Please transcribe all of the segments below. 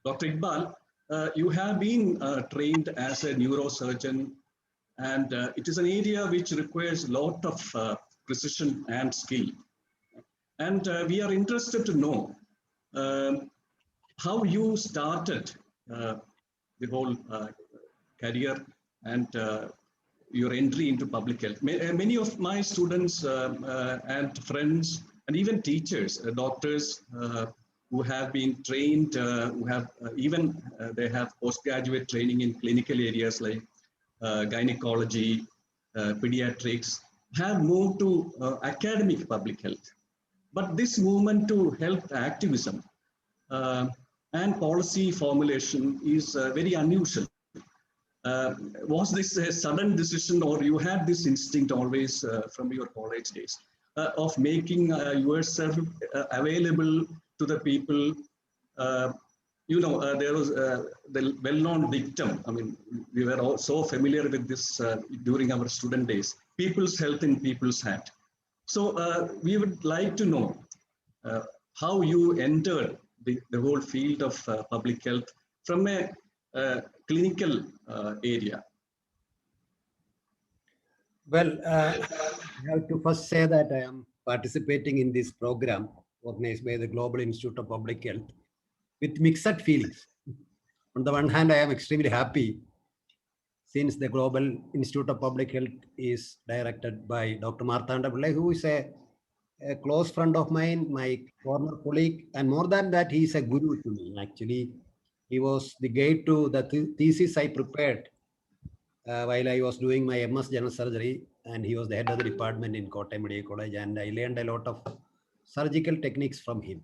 Dr. Iqbal, you have been trained as a neurosurgeon, and it is an area which requires a lot of precision and skill. And we are interested to know um, how you started the whole career and your entry into public health. Many of my students and friends and even teachers, doctors who have been trained, who have they have postgraduate training in clinical areas like gynecology, pediatrics, have moved to academic public health. But this movement to health activism uh, and policy formulation is very unusual. Was this a sudden decision, or you had this instinct always from your college days of making yourself available to the people? Uh, there was the well-known dictum. I mean, we were all so familiar with this during our student days: "People's health in people's hand." So we would like to know uh, how you entered the whole field of public health from a clinical area. Well, I have to first say that I am participating in this program organized by the Global Institute of Public Health with mixed feelings. On the one hand, I am extremely happy since the Global Institute of Public Health is directed by Dr. Marthanda Pillai, who is a close friend of mine, my former colleague, and more than that, he is a guru to me. Actually, he was the guide to the thesis I prepared while I was doing my MS General Surgery, and he was the head of the department in Kottayam Medical College, and I learned a lot of surgical techniques from him.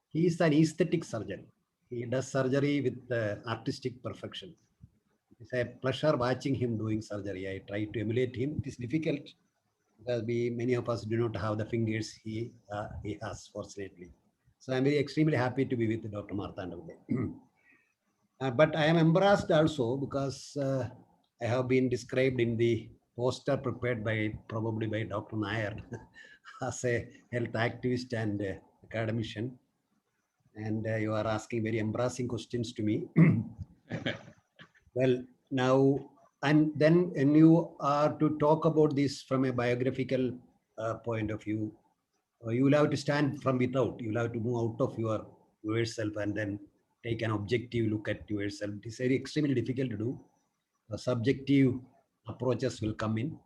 He is an aesthetic surgeon. He does surgery with artistic perfection. It's a pleasure watching him doing surgery. I try to emulate him. It is difficult because many of us do not have the fingers he has, fortunately. So I'm very extremely happy to be with Dr. Marthanda today. But I am embarrassed also because I have been described in the poster prepared by probably by Dr. Nair as a health activist and academician. And you are asking very embarrassing questions to me. Well, now, and then when you are to talk about this from a biographical point of view, you will have to stand from without. You will have to move out of yourself and then take an objective look at yourself. It is very extremely difficult to do. Subjective approaches will come in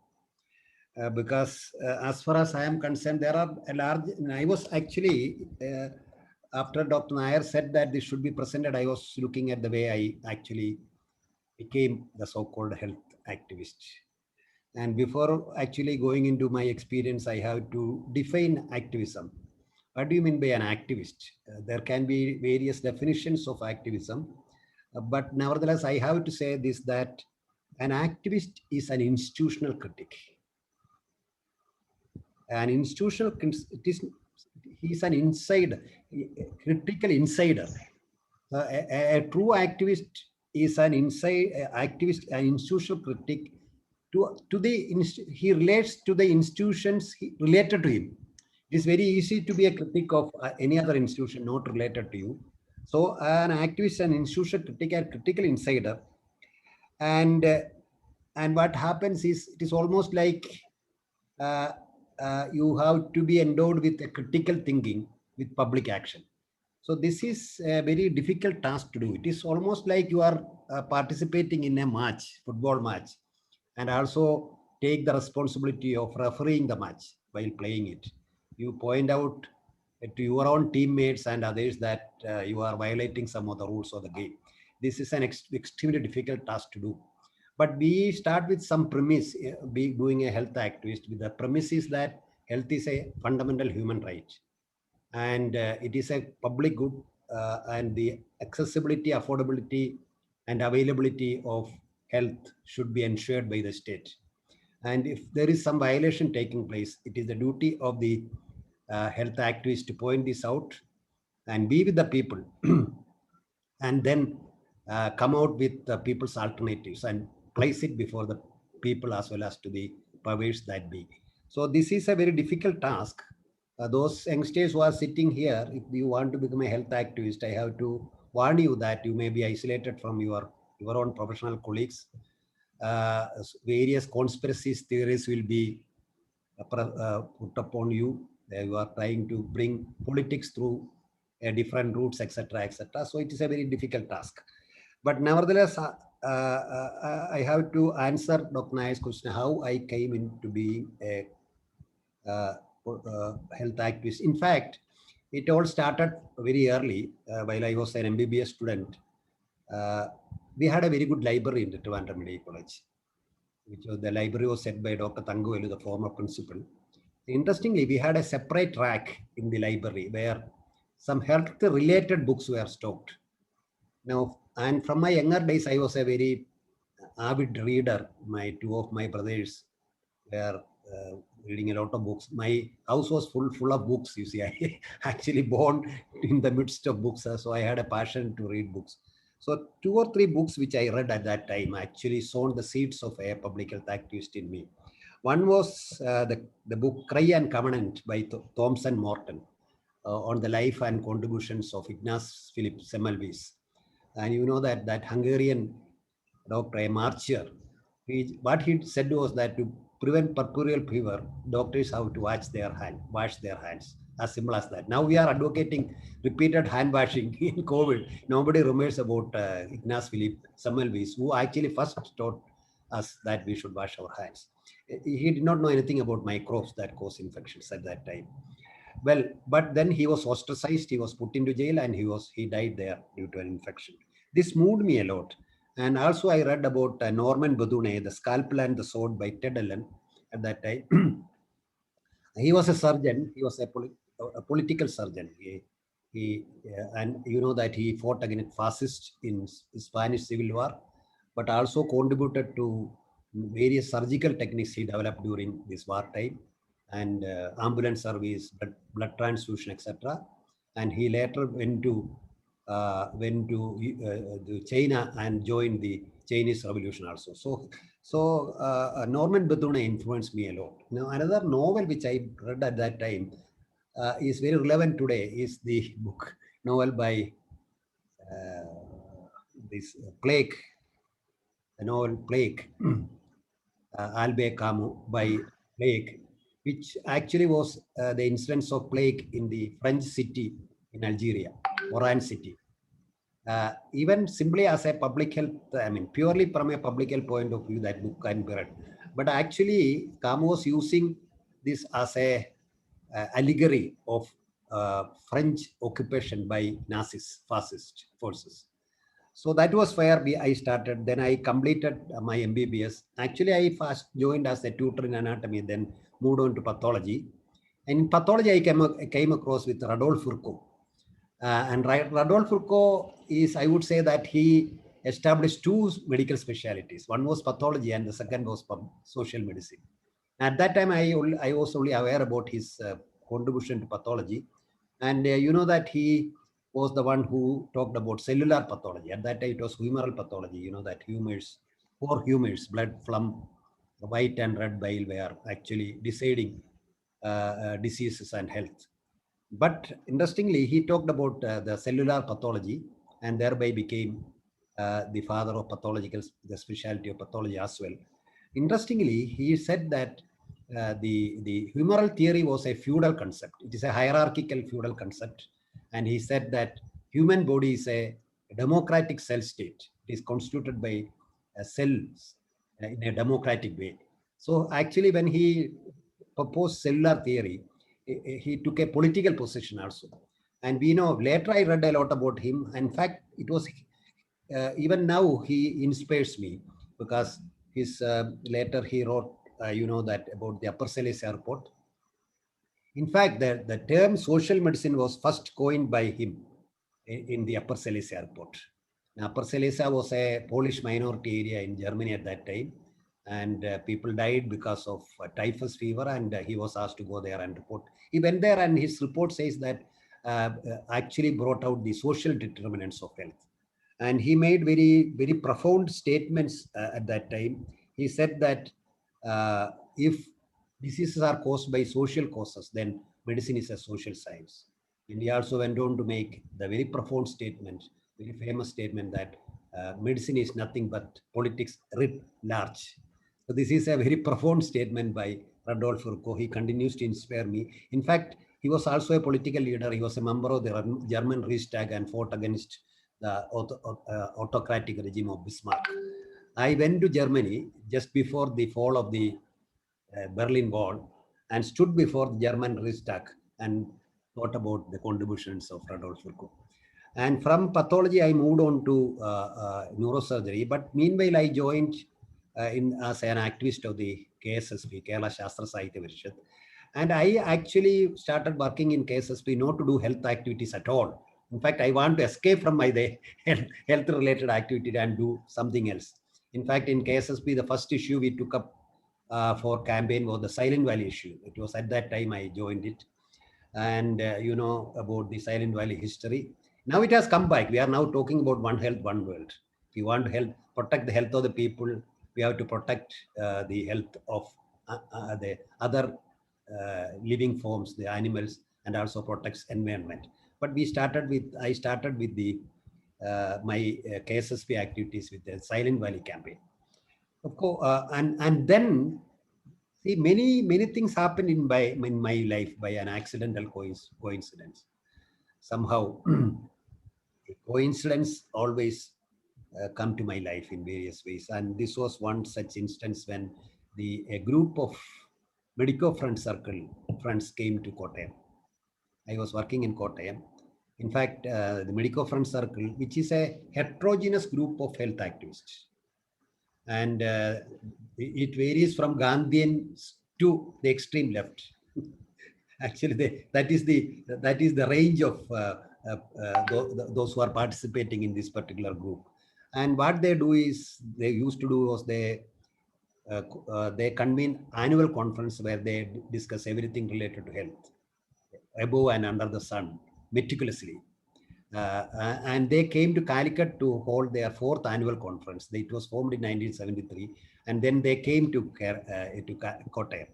because as far as I am concerned, there are a large. I was actually after Dr. Nair said that this should be presented, I was looking at the way I actually became the so-called health activist. And before actually going into my experience, I have to define activism. What do you mean by an activist? There can be various definitions of activism, but nevertheless, I have to say this, that an activist is an institutional critic. An institutional, he's an insider, critical insider. A true activist is an activist, an institutional critic. He relates to the institutions related to him. It is very easy to be a critic of any other institution not related to you. So an activist, an institutional critic, a critical insider, and what happens is it is almost like uh, you have to be endowed with a critical thinking with public action. So this is a very difficult task to do. It is almost like you are participating in a match, football match, and also take the responsibility of refereeing the match while playing it. You point out to your own teammates and others that you are violating some of the rules of the game. This is an extremely difficult task to do. But we start with some premise, doing a health activist, with the premise is that health is a fundamental human right. And it is a public good, and the accessibility, affordability, and availability of health should be ensured by the state. And if there is some violation taking place, it is the duty of the health activist to point this out and be with the people and then come out with the people's alternatives and place it before the people as well as to the powers that be. So this is a very difficult task. Those youngsters who are sitting here, if you want to become a health activist, I have to warn you that you may be isolated from your own professional colleagues. Various conspiracies theories will be put upon you. You are trying to bring politics through different routes, etc., etc. So it is a very difficult task. But nevertheless, I have to answer Dr. Nair's question, how I came into being a health activist. In fact, it all started very early while I was an MBBS student. We had a very good library in the Trivandrum Medical College, which was the library was set by Dr. Tanguvelu, the former principal. Interestingly, we had a separate rack in the library where some health-related books were stocked. Now, and from my younger days, I was a very avid reader. Two of my brothers were reading a lot of books. My house was full of books. You see, I actually born in the midst of books, so I had a passion to read books. So 2 or 3 books which I read at that time actually sown the seeds of a public health activist in me. One was the book Cry and Covenant by Thomson Morton on the life and contributions of Ignaz Philipp Semmelweis. And you know that Hungarian doctor, a marcher, what he said was that to prevent puerperal fever, doctors have to wash their hands. As simple as that. Now we are advocating repeated hand washing in COVID. Nobody remembers about Ignaz Philipp Semmelweis, who actually first taught us that we should wash our hands. He did not know anything about microbes that cause infections at that time. Well, but then he was ostracized, he was put into jail, and he died there due to an infection. This moved me a lot. And also I read about Norman Bethune, The Scalpel and the Sword by Ted Allen at that time. He was a surgeon. He was a political surgeon. And you know that he fought against fascists in Spanish Civil War, but also contributed to various surgical techniques he developed during this wartime, and ambulance service, blood transfusion, etc. And he later went to China and joined the Chinese Revolution also. So Norman Bethune influenced me a lot. Now, another novel which I read at that time is very relevant today is the novel by this Plague, the novel Plague, Albert Camus by Plague, which actually was the incidence of plague in the French city in Algeria, Oran city. Even simply as a public health, I mean, purely from a public health point of view, that book can be read. But actually, Camus was using this as a allegory of French occupation by Nazis, fascist forces. So that was where I started. Then I completed my MBBS. Actually, I first joined as a tutor in anatomy, then moved on to pathology. And in pathology, I came across with Rodolphe Fourcault. And Rodolphe Fourcault is, I would say that he established 2 medical specialties. One was pathology and the second was social medicine. At that time, I was only aware about his contribution to pathology. And you know that he was the one who talked about cellular pathology. At that time, it was humoral pathology. You know that poor humors, blood, phlegm, white and red bile were actually deciding diseases and health. But interestingly, he talked about the cellular pathology and thereby became the father of the specialty of pathology as well. Interestingly, he said that the humoral theory was a feudal concept. It is a hierarchical feudal concept. And he said that human body is a democratic cell state. It is constituted by cells in a democratic way. So actually, when he proposed cellular theory, he took a political position also. And we know, later I read a lot about him. In fact, it was even now he inspires me because later he wrote, you know, that about the Upper Silesia report. In fact, the term social medicine was first coined by him in the Upper Silesia report. Now, Upper Silesia was a Polish minority area in Germany at that time. And people died because of typhus fever, and he was asked to go there and report. He went there, and his report says that actually brought out the social determinants of health. And he made very, very profound statements at that time. He said that if diseases are caused by social causes, then medicine is a social science. And he also went on to make the very profound statement very famous statement that medicine is nothing but politics writ large. So this is a very profound statement by Radolf Furco. He continues to inspire me. In fact, he was also a political leader. He was a member of the German Reichstag and fought against the autocratic regime of Bismarck. I went to Germany just before the fall of the Berlin Wall and stood before the German Reichstag and thought about the contributions of Radolf Furco. And from pathology, I moved on to neurosurgery. But meanwhile, I joined as an activist of the KSSP, Kerala Shastra Sahitya Parishad. And I actually started working in KSSP not to do health activities at all. In fact, I want to escape from my health-related activity and do something else. In fact, in KSSP, the first issue we took up for campaign was the Silent Valley issue. It was at that time I joined it. And you know about the Silent Valley history. Now it has come back. We are now talking about One Health, One World. If you want to protect the health of the people, we have to protect the health of the other living forms, the animals, and also protects environment. But I started with the my KSSP activities with the Silent Valley campaign. Of course, and then see many things happen in my life by an accidental coincidence. Somehow, coincidence always come to my life in various ways, and this was one such instance when a group of Medico Friend Circle friends came to Kottayam. I was working in Kottayam. In fact, the Medico Friend Circle, which is a heterogeneous group of health activists, and it varies from Gandhians to the extreme left. Actually, that is the range of those who are participating in this particular group. And what they used to do was they convene annual conference where they discuss everything related to health, above and under the sun, meticulously. And they came to Calicut to hold their 4th annual conference. It was formed in 1973, and then they came to Kottayam.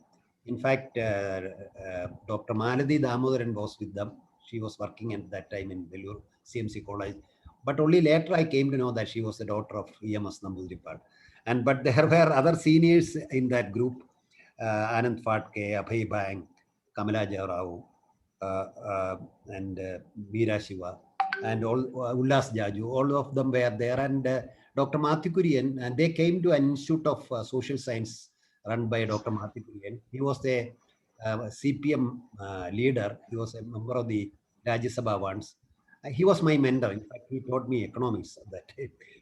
In fact, Dr. Maladi Damodaran was with them. She was working at that time in Vellore CMC College. But only later I came to know that she was the daughter of EMS Namboodiripad. But there were other seniors in that group, Anand Fatke, Abhay Bang, Kamala Jairao, and Veera Shiva, and all Ullas Jaju. All of them were there. And Dr. Matthew Kurian, and they came to an Institute of Social Science run by Dr. Matthew Kurian. He was the CPM leader. He was a member of the Rajya Sabha once. He was my mentor. In fact, he taught me economics.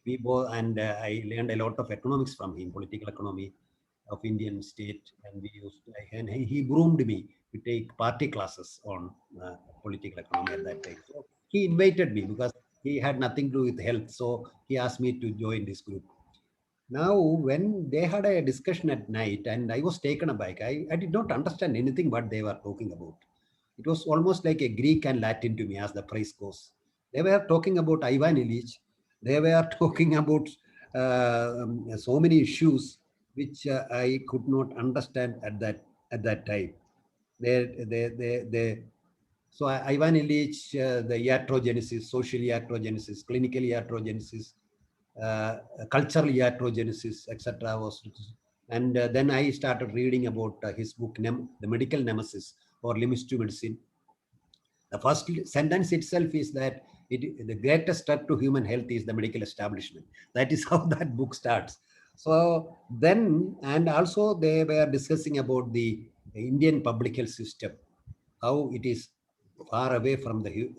We both, and I learned a lot of economics from him, political economy of Indian state, and he groomed me to take party classes on political economy at that time. So he invited me because he had nothing to do with health. So he asked me to join this group. Now, when they had a discussion at night and I was taken aback, I did not understand anything what they were talking about. It was almost like a Greek and Latin to me, as the phrase goes. They were talking about Ivan Illich. They were talking about so many issues which I could not understand at that time. So Ivan Illich, the iatrogenesis, social iatrogenesis, clinical iatrogenesis, cultural iatrogenesis, etc. was, and then I started reading about his book, The Medical Nemesis, or Limits to Medicine. The first sentence itself is that the greatest threat to human health is the medical establishment. That is how that book starts. So then, and also they were discussing about the Indian public health system, how it is far away from the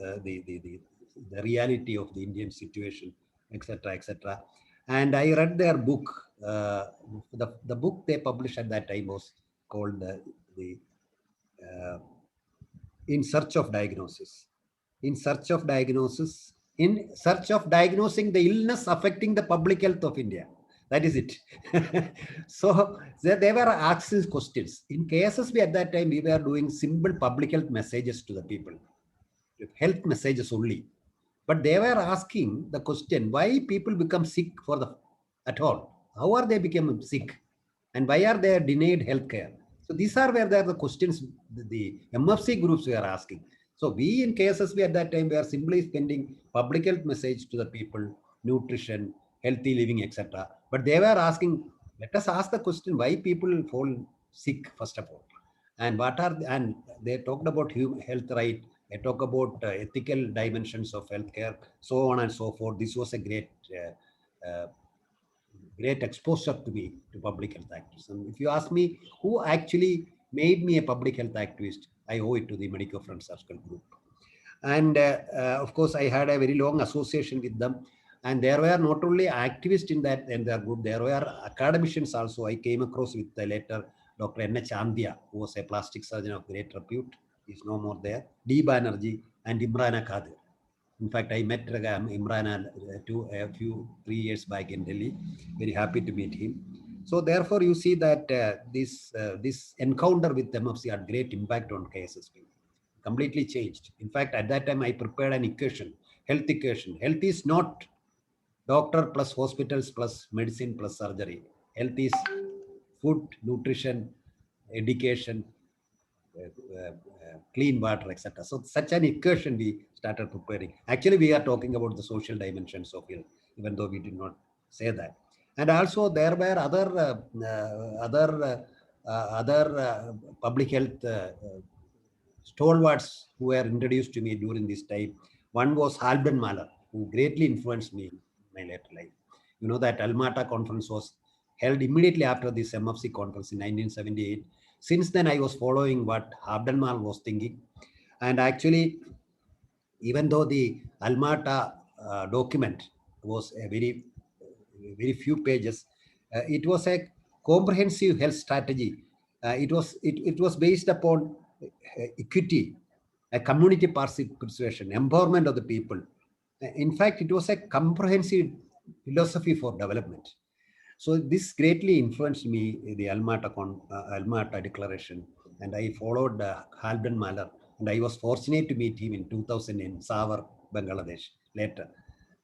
reality of the Indian situation, etc., etc. And I read their book. The book they published at that time was called In Search of Diagnosis. In search of diagnosis, in search of diagnosing the illness affecting the public health of India. That is it. So they were asking questions. In KSSB at that time, we were doing simple public health messages to the people, health messages only. But they were asking the question, why people become sick at all? How are they becoming sick? And why are they denied health care? So these are where the questions the MFC groups were asking. So we in KSSB at that time, we are simply spending public health message to the people, nutrition, healthy living, etc. But they were asking, let us ask the question why people fall sick, first of all. And and they talked about health right. They talk about ethical dimensions of healthcare, so on and so forth. This was a great exposure to me to public health activism. If you ask me who actually made me a public health activist, I owe it to the Medico Front Circle group. And of course, I had a very long association with them. And there were not only activists in their group, there were academicians also. I came across with later Dr. N. Chandya, who was a plastic surgeon of great repute. He's no more there. D. Banerjee and Imran Kadir. In fact, I met Imran a few 3 years back in Delhi. Very happy to meet him. So therefore, you see that this encounter with MFC had great impact on KSSB. Completely changed. In fact, at that time, I prepared an equation, health equation. Health is not doctor plus hospitals plus medicine plus surgery. Health is food, nutrition, education, clean water, etc. So such an equation we started preparing. Actually, we are talking about the social dimensions of health, even though we did not say that. And also there were other public health stalwarts who were introduced to me during this time. One was Halben Mahler, who greatly influenced me in my later life. You know that Almata conference was held immediately after this MFC conference in 1978. Since then, I was following what Halben Mahler was thinking. And actually, even though the Almata document was a very few pages, it was a comprehensive health strategy. It was based upon equity, a community participation, empowerment of the people. In fact, it was a comprehensive philosophy for development. So this greatly influenced me, the Almata Declaration, and I followed Halben Mahler, and I was fortunate to meet him in 2000 in Savar, Bangladesh, later.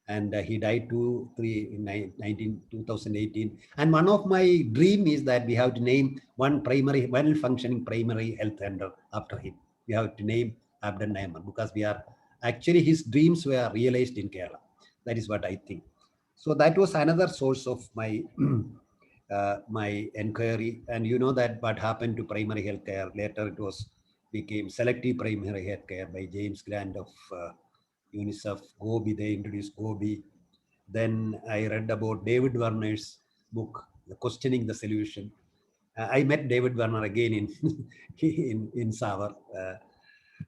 And he died 2018. And one of my dream is that we have to name one well-functioning primary health center after him. We have to name Abdan Naiman because actually his dreams were realized in Kerala. That is what I think. So that was another source of my my inquiry. And you know that what happened to primary healthcare later, it became selective primary healthcare by James Grant of UNICEF. Gobi, they introduced Gobi. Then I read about David Werner's book, Questioning the Solution. I met David Werner again in Savar.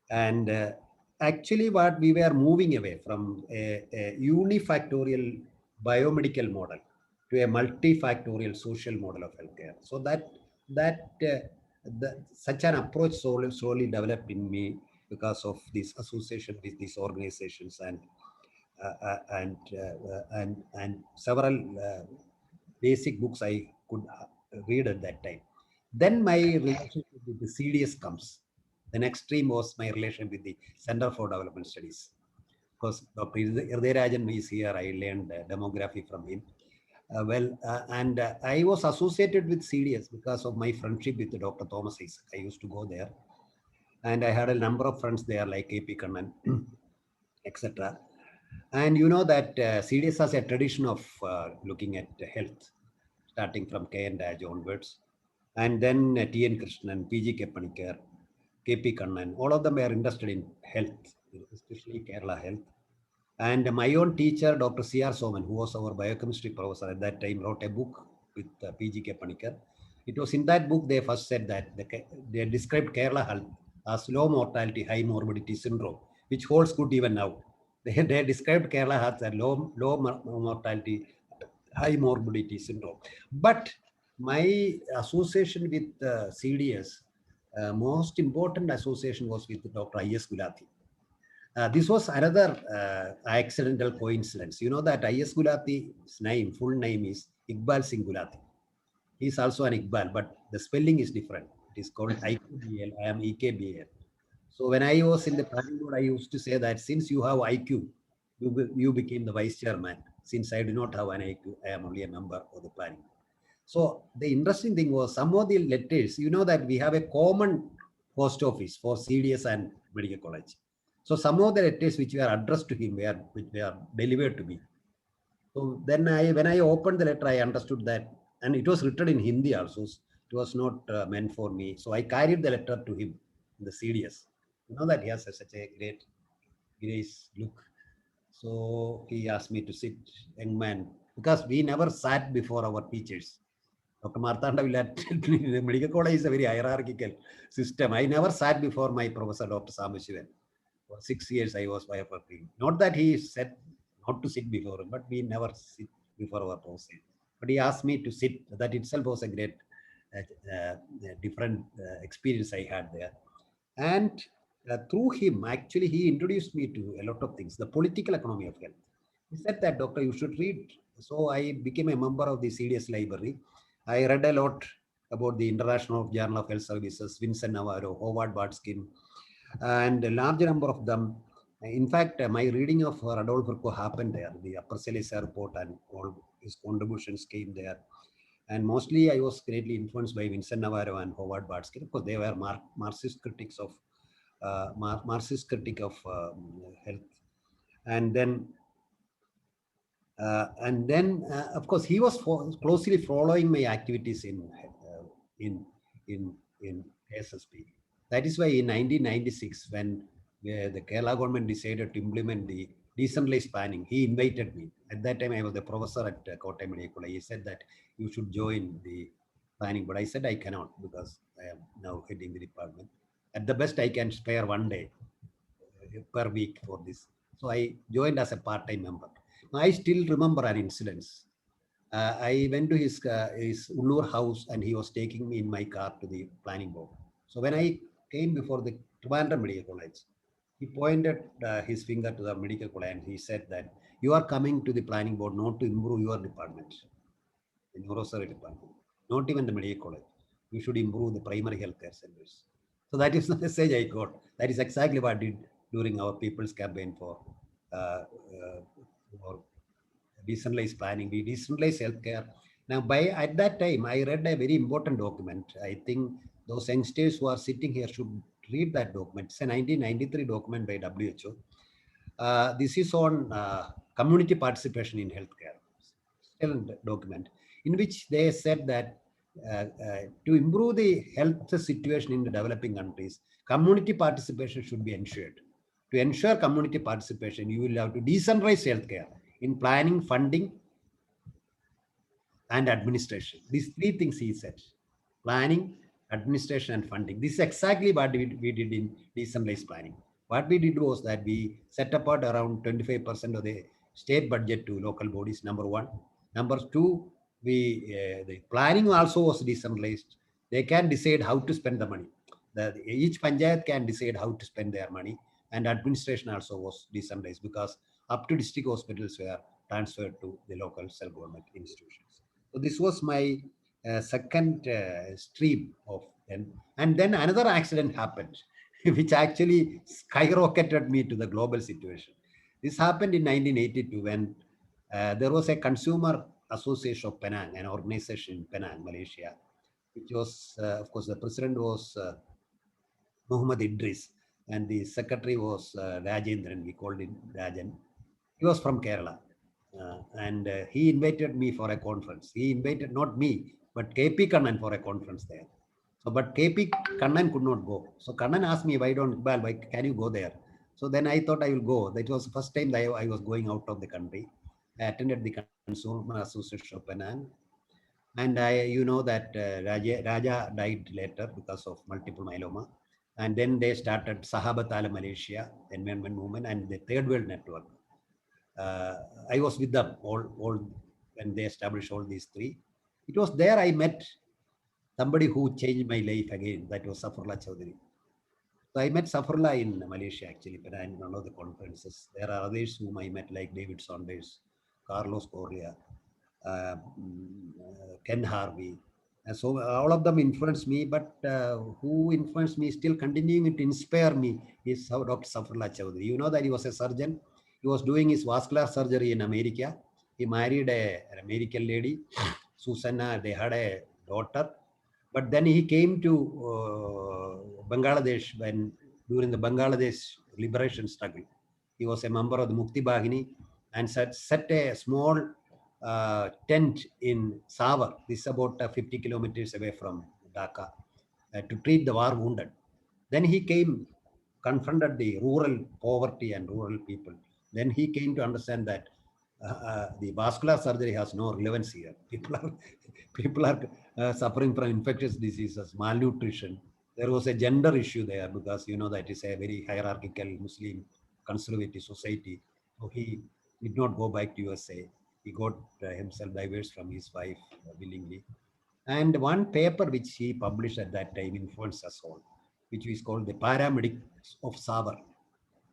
And actually what we were moving away from a unifactorial biomedical model to a multifactorial social model of healthcare. So such an approach slowly developed in me because of this association with these organizations and several basic books I could read at that time. Then my relationship with the CDS comes. The next stream was my relation with the Center for Development Studies. Because Dr. Irderajan is here, I learned demography from him. I was associated with CDS because of my friendship with Dr. Thomas Isaac. I used to go there. And I had a number of friends there like A.P. Kannan, etc. And you know that CDS has a tradition of looking at health, starting from K.N. Raj onwards. And then T.N. Krishnan, P.G. Panikar, K.P. Kannan, all of them were interested in health, especially Kerala health. And my own teacher, Dr. C.R. Soman, who was our biochemistry professor at that time, wrote a book with P.G. Panikar. It was in that book they first said that they described Kerala health as low mortality, high morbidity syndrome, which holds good even now. They described Kerala health as low mortality, high morbidity syndrome. But my association with CDS, most important association was with Dr. I.S. Gulati. This was another accidental coincidence. You know that I.S. Gulati's full name is Iqbal Singh Gulati. He's also an Iqbal, but the spelling is different. It is called IQBL. I am EKBL. So when I was in the planning board, I used to say that since you have IQ, you became the vice chairman. Since I do not have an IQ, I am only a member of the planning. So the interesting thing was some of the letters, you know that we have a common post office for CDS and Medical College. So some of the letters which were addressed to him which were delivered to me. So then when I opened the letter, I understood that, and it was written in Hindi also. It was not meant for me. So I carried the letter to him in the CDS. You know that he has such a great grace look. So he asked me to sit, young man, because we never sat before our teachers. Dr. Marthanda will the medical college is a very hierarchical system. I never sat before my professor, Dr. Samashivan. For 6 years, I was biopracticing. Not that he said not to sit before him, but we never sit before our professor. But he asked me to sit. That itself was a great, different experience I had there. And through him, actually, he introduced me to a lot of things. The political economy of health. He said that, doctor, you should read. So I became a member of the CDS library. I read a lot about the International Journal of Health Services, Vincent Navarro, Howard Wadskin, and a large number of them. In fact, my reading of Rodolfo Virchow happened there. The Upper Silesia report and all his contributions came there. And mostly I was greatly influenced by Vincent Navarro and Howard Wadskin because they were Marxist critics of Marxist critic of health. And then of course, he was closely following my activities in SSP. That is why in 1996, when the Kerala government decided to implement the decentralized planning, he invited me. At that time, I was the professor at Kottayam Medical College. He said that you should join the planning, but I said I cannot because I am now heading the department. At the best, I can spare 1 day per week for this. So I joined as a part-time member. I still remember an incident. I went to his Ullur house and he was taking me in my car to the planning board. So when I came before the Trivandrum Medical College, he pointed his finger to the medical college and he said that you are coming to the planning board not to improve your department, the neurosurgery department, not even the medical college. You should improve the primary healthcare centers. So that is the message I got. That is exactly what I did during our people's campaign for decentralized planning. We decentralized healthcare. Now, at that time, I read a very important document. I think those youngsters who are sitting here should read that document. It's a 1993 document by WHO. This is on community participation in healthcare. Still document in which they said that to improve the health situation in the developing countries, community participation should be ensured. To ensure community participation, you will have to decentralize healthcare in planning, funding, and administration. These three things he said: planning, administration, and funding. This is exactly what we did in decentralized planning. What we did was that we set apart around 25% of the state budget to local bodies, number one. Number two, the planning also was decentralized. They can decide how to spend the money. Each panchayat can decide how to spend their money, and administration also was decentralized because up to district hospitals were transferred to the local self-government institutions. So this was my second stream of them. And then another accident happened, which actually skyrocketed me to the global situation. This happened in 1982 when there was a Consumer Association of Penang, an organization in Penang, Malaysia, which was, of course, the president was Muhammad Idris, and the secretary was Rajendran. We called him Rajan. He was from Kerala. And he invited me for a conference. He invited not me, but KP Kannan for a conference there. So, but KP Kannan could not go. So Kannan asked me, why can you go there? So then I thought I will go. That was the first time that I was going out of the country. I attended the Consumer Association of Penang. And you know that Raja died later because of multiple myeloma. And then they started Sahabat Ala Malaysia, Environment Movement, and the Third World Network. I was with them all when they established all these three. It was there I met somebody who changed my life again. That was Safarullah Chowdhury. So I met Safarullah in Malaysia actually, but in one of the conferences. There are others whom I met like David Saunders, Carlos Correa, Ken Harvey. And so all of them influenced me, but who influenced me, still continuing to inspire me, is Dr. Safarullah Chowdhury. You know that he was a surgeon. He was doing his vascular surgery in America. He married an American lady, Susanna. They had a daughter. But then he came to Bangladesh during the Bangladesh liberation struggle. He was a member of the Mukti Bahini and set a small tent in Savar. This is about 50 kilometers away from Dhaka to treat the war wounded. Then he came, confronted the rural poverty and rural people. Then he came to understand that the vascular surgery has no relevance here. People are suffering from infectious diseases, malnutrition. There was a gender issue there because you know that is a very hierarchical Muslim conservative society. So he did not go back to USA. He got himself divorced from his wife willingly. And one paper which he published at that time influenced us all, which is called the Paramedics of Savar.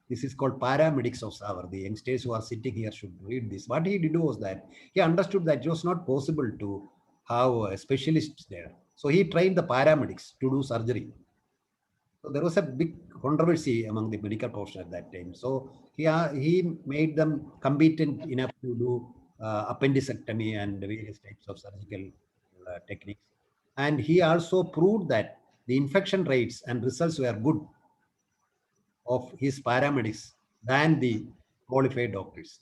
This is called Paramedics of Savar. The youngsters who are sitting here should read this. What he did was that he understood that it was not possible to have specialists there. So he trained the paramedics to do surgery. So there was a big controversy among the medical profession at that time. So he made them competent enough to do appendicectomy and various types of surgical techniques. And he also proved that the infection rates and results were good of his paramedics than the qualified doctors.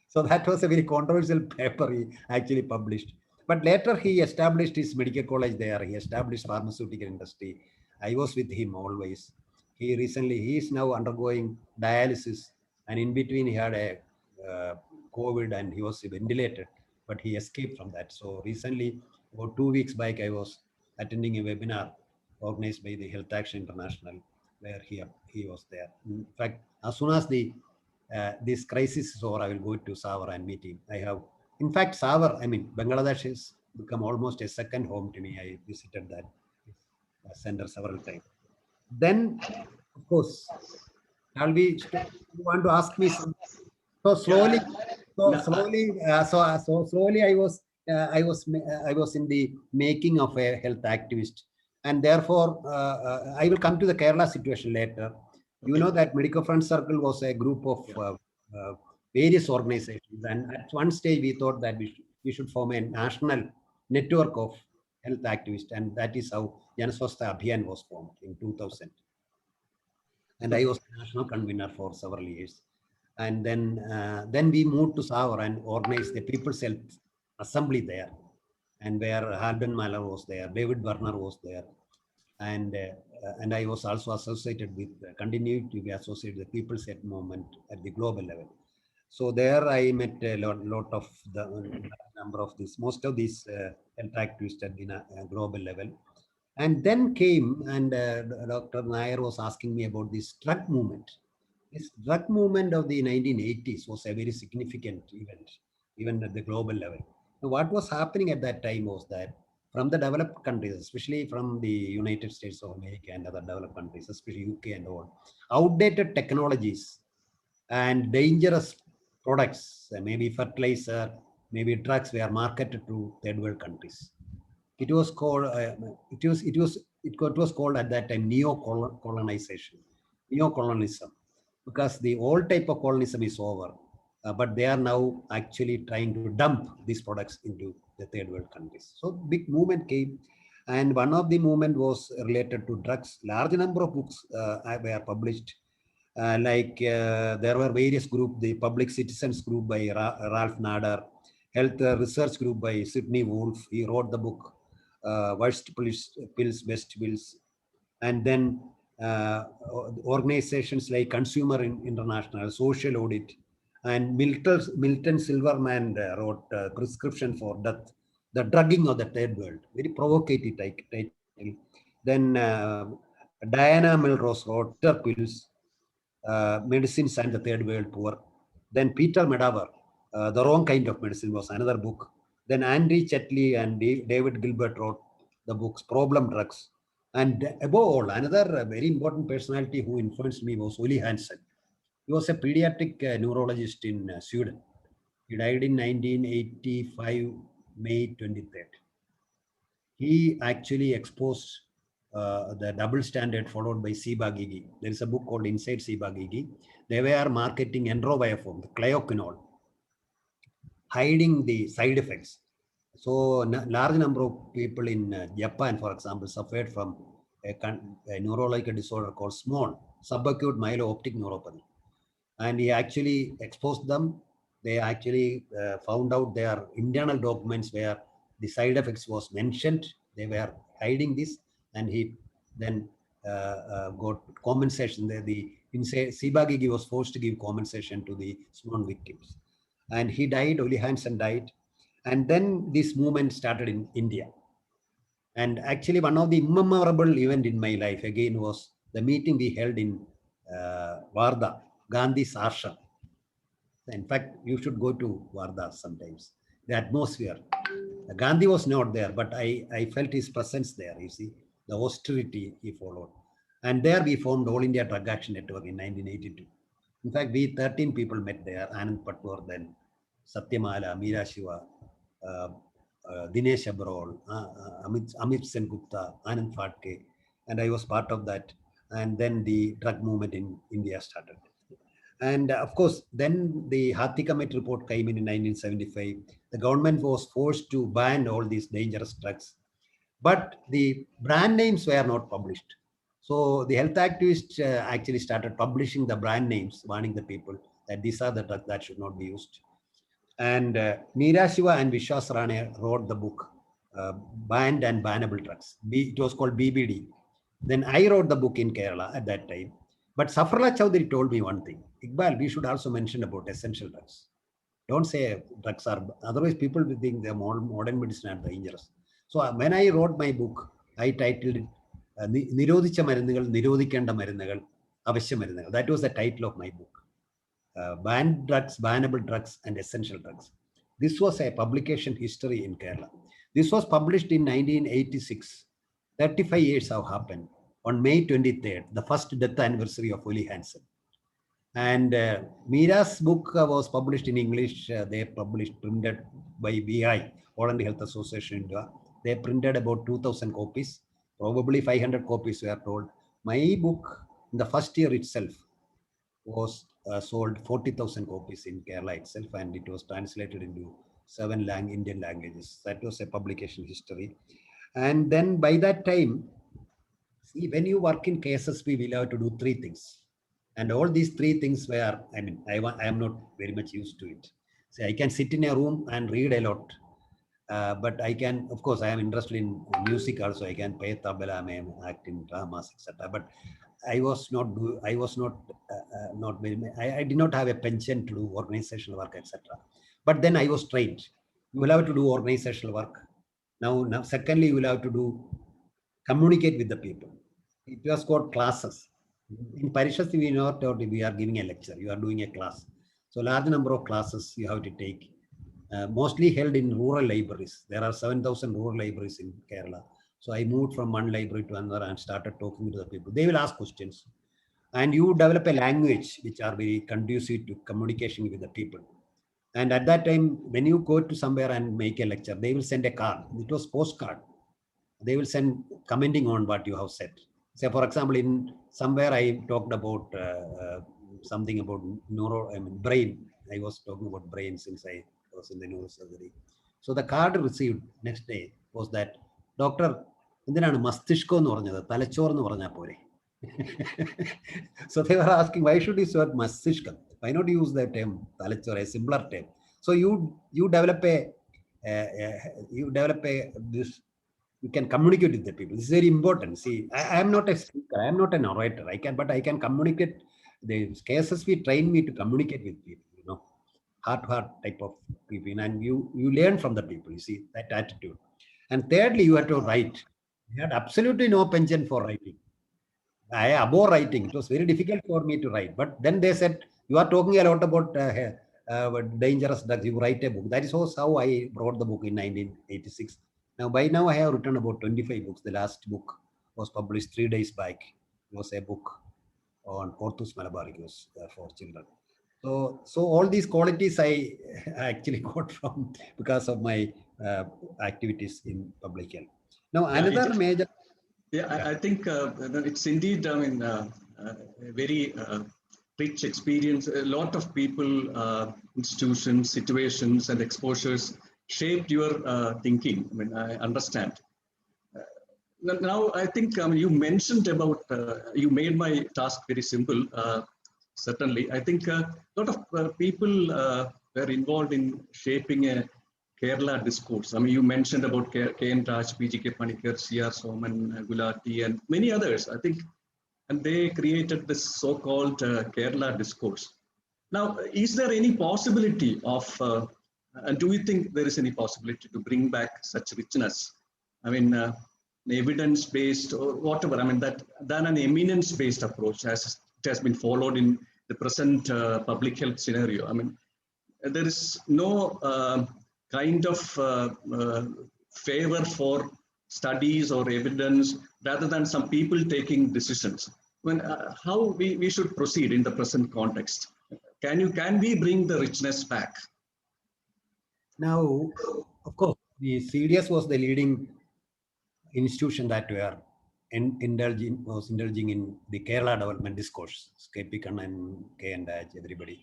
So that was a very controversial paper he actually published. But later he established his medical college there. He established pharmaceutical industry. I was with him always. He is now undergoing dialysis, and in between he had a COVID and he was ventilated, but he escaped from that. So recently, about 2 weeks back, I was attending a webinar organized by the Health Action International, where he was there. In fact, as soon as this crisis is over, I will go to Savar and meet him. In fact, Savar, Bangladesh has become almost a second home to me. I visited that center several times. Then, of course, you want to ask me something? So slowly, I was in the making of a health activist, and therefore I will come to the Kerala situation later. You know that Medical Front Circle was a group of various organizations, and at one stage we thought that we should form a national network of health activists, and that is how Janaswastha Abhiyan was formed in 2000. And I was the national convener for several years. And then we moved to Savar and organized the People's Health Assembly there, and where Halden Maller was there, David Werner was there, and I was also associated with, continued to be associated with the People's Health Movement at the global level. So there I met a lot of the number of these, most of these health activists at the global level. And then came, and Dr. Nair was asking me about this drug movement. This drug movement of the 1980s was a very significant event, even at the global level. Now, what was happening at that time was that from the developed countries, especially from the United States of America and other developed countries, especially UK and all, outdated technologies and dangerous products, maybe fertilizer, maybe drugs, were marketed to third world countries. It was called it was called at that time neocolonization, neocolonialism, because the old type of colonialism is over, but they are now actually trying to dump these products into the third world countries. So big movement came, and one of the movement was related to drugs. Large number of books were published. There were various groups, the Public Citizens Group by Ralph Nader, Health Research Group by Sidney Wolfe. He wrote the book Worst Pills, Best Pills. And then organizations like Consumer International, Social Audit, and Milton Silverman wrote Prescription for Death, the drugging of the third world. Very provocative title. Then Diana Melrose wrote Pills, Medicines and the Third World Poor. Then Peter Medawar, The Wrong Kind of Medicine was another book. Then Andy Chetley and David Gilbert wrote the books Problem Drugs. And above all, another very important personality who influenced me was Uli Hansen. He was a pediatric neurologist in Sweden. He died in 1985, May 23rd. He actually exposed the double standard followed by Ciba-Geigy. There is a book called Inside Ciba-Geigy. They were marketing Enterovioform, the cleoquinol, hiding the side effects. So large number of people in Japan, for example, suffered from a neurological disorder called subacute myelooptic neuropathy. And he actually exposed them. They actually found out their internal documents where the side effects was mentioned. They were hiding this, and he then got compensation. Sibagigi was forced to give compensation to the small victims. And he died, Ole Hansen died. And then this movement started in India. And actually, one of the memorable events in my life again was the meeting we held in Wardha, Gandhi's ashram. In fact, you should go to Wardha sometimes. The atmosphere. Gandhi was not there, but I felt his presence there. You see, the austerity he followed. And there we formed All India Drug Action Network in 1982. In fact, we 13 people met there. Anand Patwar, then Satyamala, Meera Shiva, Dinesh Abrol, Amit Sen Gupta, Anand Fatke, and I was part of that. And then the drug movement in India started. And of course, then the Hathi Committee report came in 1975. The government was forced to ban all these dangerous drugs, but the brand names were not published. So the health activists actually started publishing the brand names, warning the people that these are the drugs that should not be used. And Meera Shiva and Vishwas Rane wrote the book, Banned and Bannable Drugs. It was called BBD. Then I wrote the book in Kerala at that time. But Safarla Chowdhury told me one thing. Iqbal, we should also mention about essential drugs. Don't say drugs are, otherwise people will think the modern medicine are dangerous. So when I wrote my book, I titled it Nirodhicha Marunnugal, Nirodhikenda Marunnugal, Avashya Marunnugal. That was the title of my book. Banned drugs, bannable drugs, and essential drugs. This was a publication history in Kerala. This was published in 1986. 35 years have happened. On May 23rd, the first death anniversary of Ole Hansen. And Meera's book was published in English. They printed by BI, All India Health Association India. They printed about 2,000 copies. Probably 500 copies were told. My book, in the first year itself, was sold 40,000 copies in Kerala itself, and it was translated into 7 Indian languages. That was a publication history. And then by that time, see, when you work in KSSP, we'll have to do 3 things. And all these 3 things were, I mean, I am not very much used to it. So I can sit in a room and read a lot. But I can, of course, I am interested in music also. I can play tabla, I am act in dramas, etc. But I was not very, I did not have a penchant to do organizational work, etc. But then I was trained. You will have to do organizational work. Now, secondly, you will have to communicate with the people. It was called classes. In Parishasti, we not taught we are giving a lecture. You are doing a class. So large number of classes you have to take. Mostly held in rural libraries. There are 7,000 rural libraries in Kerala. So I moved from one library to another and started talking to the people. They will ask questions. And you develop a language which are very conducive to communication with the people. And at that time, when you go to somewhere and make a lecture, they will send a card. It was postcard. They will send commenting on what you have said. Say, for example, in somewhere I talked about something about brain. I was talking about brain since I was in the neurosurgery. So the card received next day was that, Doctor, എന്തിനാണ് മസ്തിഷ്കം എന്ന് പറഞ്ഞത് തലച്ചോർ എന്ന് പറഞ്ഞാൽ പോരെ? So they were asking, why should you use മസ്തിഷ്കം? Why not use the term തലച്ചോർ, a simpler term? So you develop this. You can communicate with the people. This is very important. See, I am not a speaker. I am not an orator. But I can communicate. The KSSP trained me to communicate with people. You know, heart type of people, and you learn from the people. You see that attitude. And thirdly, you have to write. I had absolutely no penchant for writing. I abhor writing. It was very difficult for me to write. But then they said, you are talking a lot about dangerous drugs. You write a book. That is how I wrote the book in 1986. By now, I have written about 25 books. The last book was published 3 days back. It was a book on Orthus malabaricus for children. So all these qualities I actually got from because of my activities in public health. Now, another major... Yeah, I think it's indeed, very rich experience. A lot of people, institutions, situations, and exposures shaped your thinking. I mean, I understand. Now, I think you mentioned about, you made my task very simple. Certainly, I think a lot of people were involved in shaping a Kerala discourse. I mean, you mentioned about K.N. Raj, P.G.K. Panikkar, C.R. Soman, Gulati, and many others, I think, and they created this so-called Kerala discourse. Now, is there any possibility of, and do you think there is any possibility to bring back such richness? I mean, evidence-based or whatever. I mean, that than an eminence-based approach as it has been followed in the present public health scenario. I mean, there is no kind of favor for studies or evidence rather than some people taking decisions. When how we should proceed in the present context? Can we bring the richness back? Now, of course, the CDS was the leading institution that were indulging in the Kerala development discourse. KP Kannan, K.N. Raj, everybody.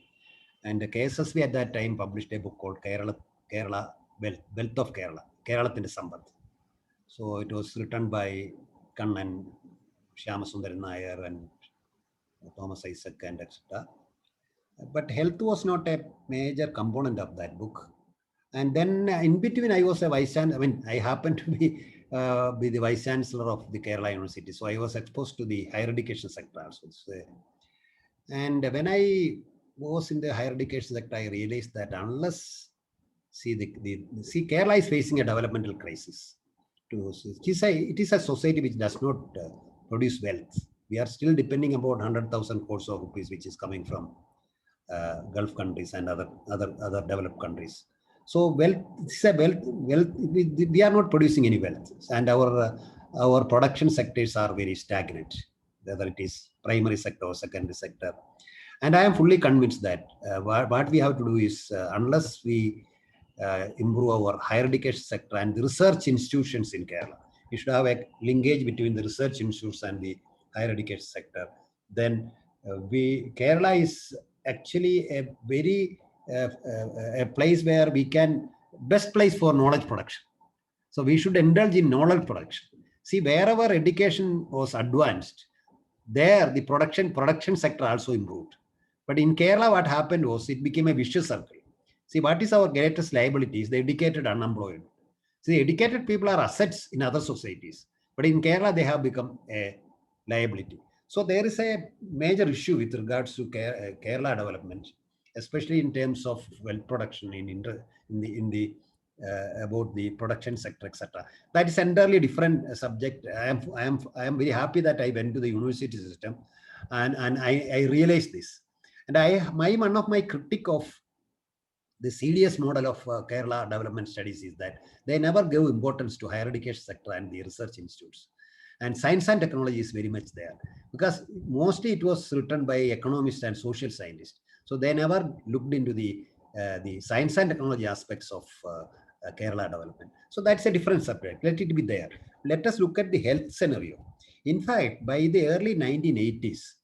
And the KSSB at that time published a book called Kerala Wealth of Kerala, Keralathinte Sampath. So it was written by Kannan, Shyamasundaran Nair, and Thomas Isaac, and etc. But health was not a major component of that book. And then in between, I was a vice chancellor. I mean, I happened to be the vice chancellor of the Kerala University. So I was exposed to the higher education sector also. And when I was in the higher education sector, I realized that unless, Kerala is facing a developmental crisis. It is a society which does not produce wealth. We are still depending about 100,000 crores of rupees, which is coming from Gulf countries and other developed countries. So we are not producing any wealth, and our production sectors are very stagnant, whether it is primary sector or secondary sector. And I am fully convinced that what we have to do is, unless we improve our higher education sector and the research institutions in Kerala, we should have a linkage between the research institutes and the higher education sector. Then Kerala is actually a very a place where we can, best place for knowledge production. So we should indulge in knowledge production. See, wherever education was advanced, there the production sector also improved. But in Kerala, what happened was it became a vicious circle. See, what is our greatest liability is the educated unemployed. See, educated people are assets in other societies, but in Kerala, they have become a liability. So there is a major issue with regards to Kerala development, especially in terms of wealth production about the production sector, etc. That is entirely different subject. I am very happy that I went to the university system, and I realized this. And one of my critique of the CDS model of Kerala development studies is that they never give importance to higher education sector and the research institutes. And science and technology is very much there, because mostly it was written by economists and social scientists. So they never looked into the science and technology aspects of Kerala development. So that's a different subject. Let it be there. Let us look at the health scenario. In fact, by the early 1980s,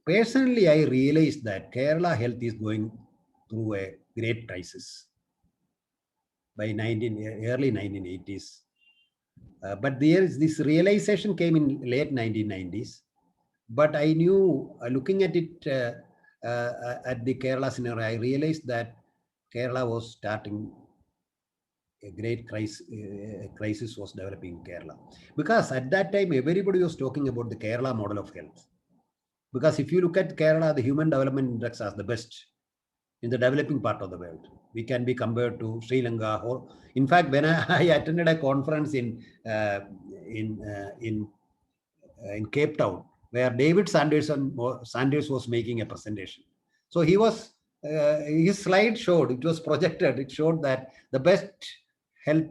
personally, I realized that Kerala health is going through a great crisis by early 1980s. But this realization came in late 1990s. But I knew, looking at it at the Kerala scenario, I realized that Kerala was starting a great crisis was developing in Kerala. Because at that time, everybody was talking about the Kerala model of health. Because if you look at Kerala, the Human Development Index as the best in the developing part of the world. We can be compared to Sri Lanka. Or, in fact, when I attended a conference in Cape Town, where David Sanders was making a presentation. So he was, his slide showed, it was projected, it showed that the best health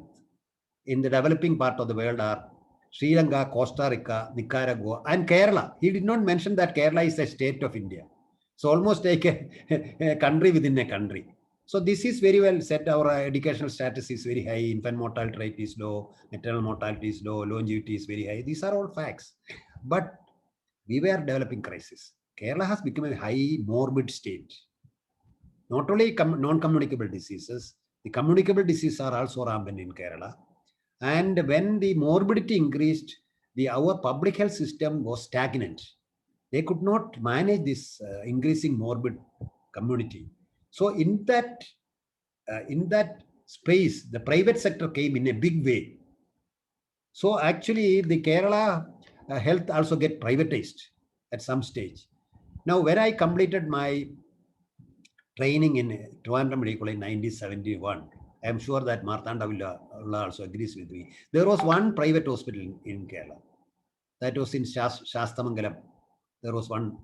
in the developing part of the world are Sri Lanka, Costa Rica, Nicaragua, and Kerala. He did not mention that Kerala is a state of India. So almost like a country within a country. So this is very well said. Our educational status is very high. Infant mortality rate is low. Maternal mortality is low. Longevity is very high. These are all facts. But we were developing crisis. Kerala has become a high morbid state. Not only non-communicable diseases, the communicable diseases are also rampant in Kerala. And when the morbidity increased, our public health system was stagnant. They could not manage this increasing morbid community. So in that space, the private sector came in a big way. So actually, the Kerala health also get privatized at some stage. Now, when I completed my training in Trivandrum Medical in 1971, I am sure that Marthanda will also agrees with me. There was one private hospital in Kerala. That was in Shastamangalam. There was one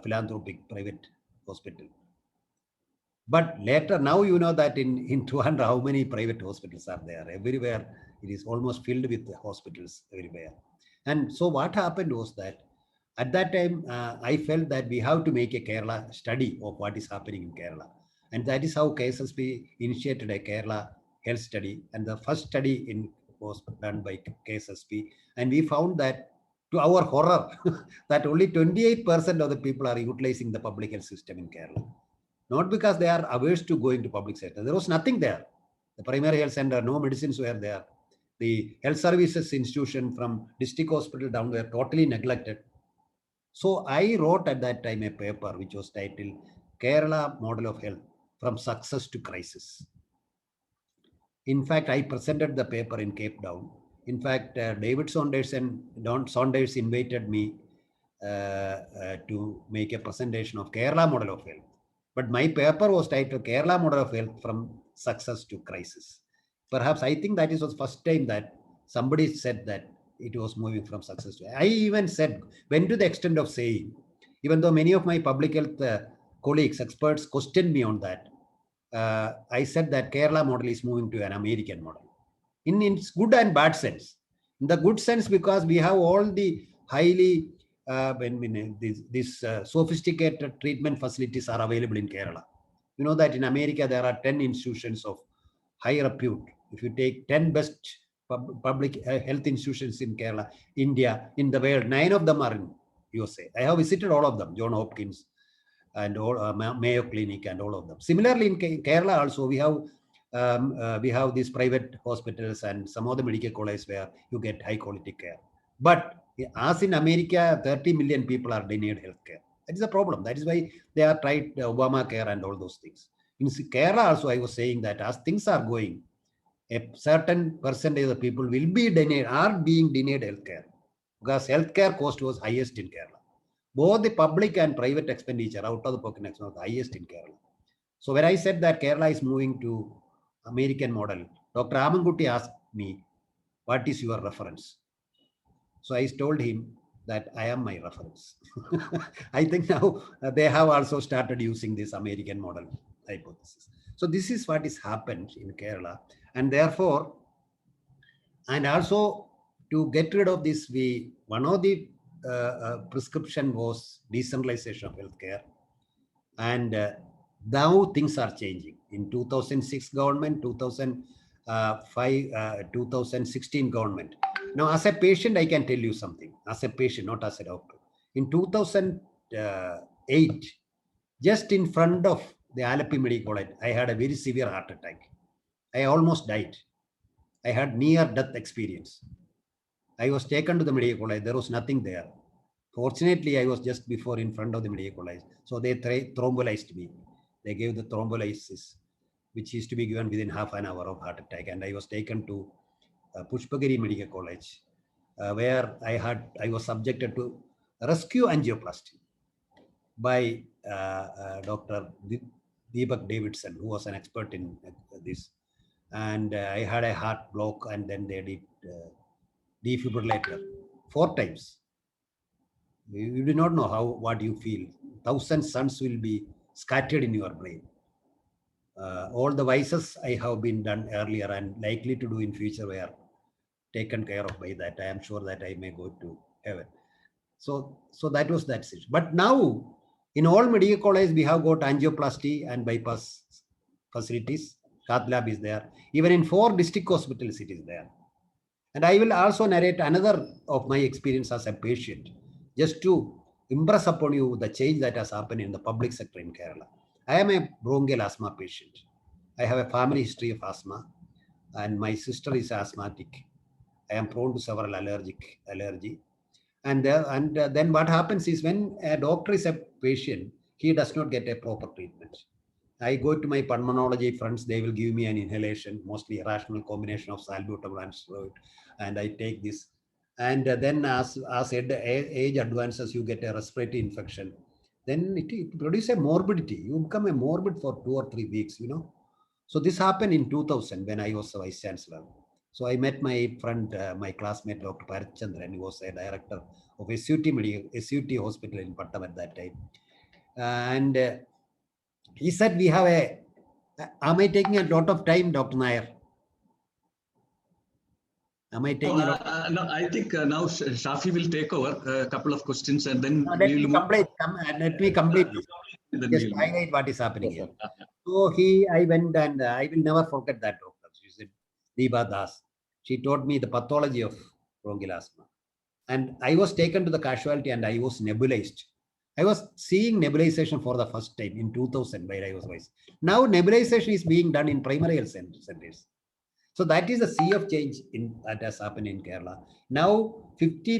philanthropic private hospital. But later, now you know that in Trivandrum, how many private hospitals are there? Everywhere, it is almost filled with hospitals everywhere. And so what happened was that at that time, I felt that we have to make a Kerala study of what is happening in Kerala. And that is how KSSP initiated a Kerala health study. And the first study was done by KSSP. And we found that, to our horror, that only 28% of the people are utilizing the public health system in Kerala. Not because they are averse to going to public sector. There was nothing there. The primary health center, no medicines were there. The health services institution from district hospital down were totally neglected. So I wrote at that time a paper which was titled Kerala Model of Health from Success to Crisis. In fact, I presented the paper in Cape Town. In fact, David Saunders and Don Saunders invited me to make a presentation of Kerala Model of Health. But my paper was titled Kerala Model of Health from Success to Crisis. Perhaps I think that is the first time that somebody said that it was moving from success to. I even went to the extent of saying, even though many of my public health colleagues, experts questioned me on that, I said that Kerala model is moving to an American model in its good and bad sense. In the good sense, because we have all the highly these sophisticated treatment facilities are available in Kerala. You know that in America there are 10 institutions of high repute. If you take 10 best public health institutions in Kerala, India, in the world, 9 of them are in USA. I have visited all of them, John Hopkins and all, Mayo Clinic and all of them. Similarly, in Kerala also we have these private hospitals and some of the medical colleges where you get high quality care. But as in America, 30 million people are denied healthcare. That is a problem. That is why they are tried Obamacare and all those things. In Kerala also, I was saying that as things are going, a certain percentage of the people will be denied, are being denied healthcare, because healthcare cost was highest in Kerala. Both the public and private expenditure, out of the pocket expenditure, was the highest in Kerala. So when I said that Kerala is moving to American model, Dr. Amangutti asked me, what is your reference? So I told him that I am my reference. I think now they have also started using this American model hypothesis. So this is what has happened in Kerala. And therefore, and also to get rid of this, one of the prescription was decentralization of healthcare. And now things are changing. In 2006 government, 2005, 2016 government. Now, as a patient, I can tell you something. As a patient, not as a doctor. In 2008, just in front of the Alleppey Medical College, I had a very severe heart attack. I almost died. I had near-death experience. I was taken to the medical college. There was nothing there. Fortunately, I was just before in front of the medical college. So they thrombolized me. They gave the thrombolysis, which is to be given within half an hour of heart attack. And I was taken to Pushpagiri Medical College, where I was subjected to rescue angioplasty by Dr. Deepak Davidson, who was an expert in this. And I had a heart block, and then they did defibrillator 4 times. You do not know what you feel. 1,000 suns will be scattered in your brain. All the vices I have been done earlier and likely to do in future were taken care of by that. I am sure that I may go to heaven. So that was that situation. But now, in all medical colleges, we have got angioplasty and bypass facilities. Cath lab is there. Even in 4 district hospitals, it is there. And I will also narrate another of my experience as a patient, just to impress upon you the change that has happened in the public sector in Kerala. I am a bronchial asthma patient. I have a family history of asthma, and my sister is asthmatic. I am prone to several allergy. And then what happens is when a doctor is a patient, he does not get a proper treatment. I go to my pulmonology friends, they will give me an inhalation, mostly a rational combination of salbutamol and steroid, and I take this. And then as age advances, you get a respiratory infection. Then it produces a morbidity. You become a morbid for 2 or 3 weeks, you know. So this happened in 2000 when I was a vice chancellor. So I met my friend, my classmate, Dr. Parachandran, who was a director of SUT hospital in Pattam at that time. And he said, we have am I taking a lot of time, Dr. Nair? Am I taking a lot? No, I think now Shafi will take over a couple of questions and then Let we will me complete. Let me complete this. Just we'll highlight what is happening here. So I went and I will never forget that doctor. She said, Deepa Das. She taught me the pathology of bronchial asthma. And I was taken to the casualty and I was nebulized. I was seeing nebulization for the first time in 2000 where I was vice. Now nebulization is being done in primary health centers. So that is a sea of change that has happened in Kerala. Now,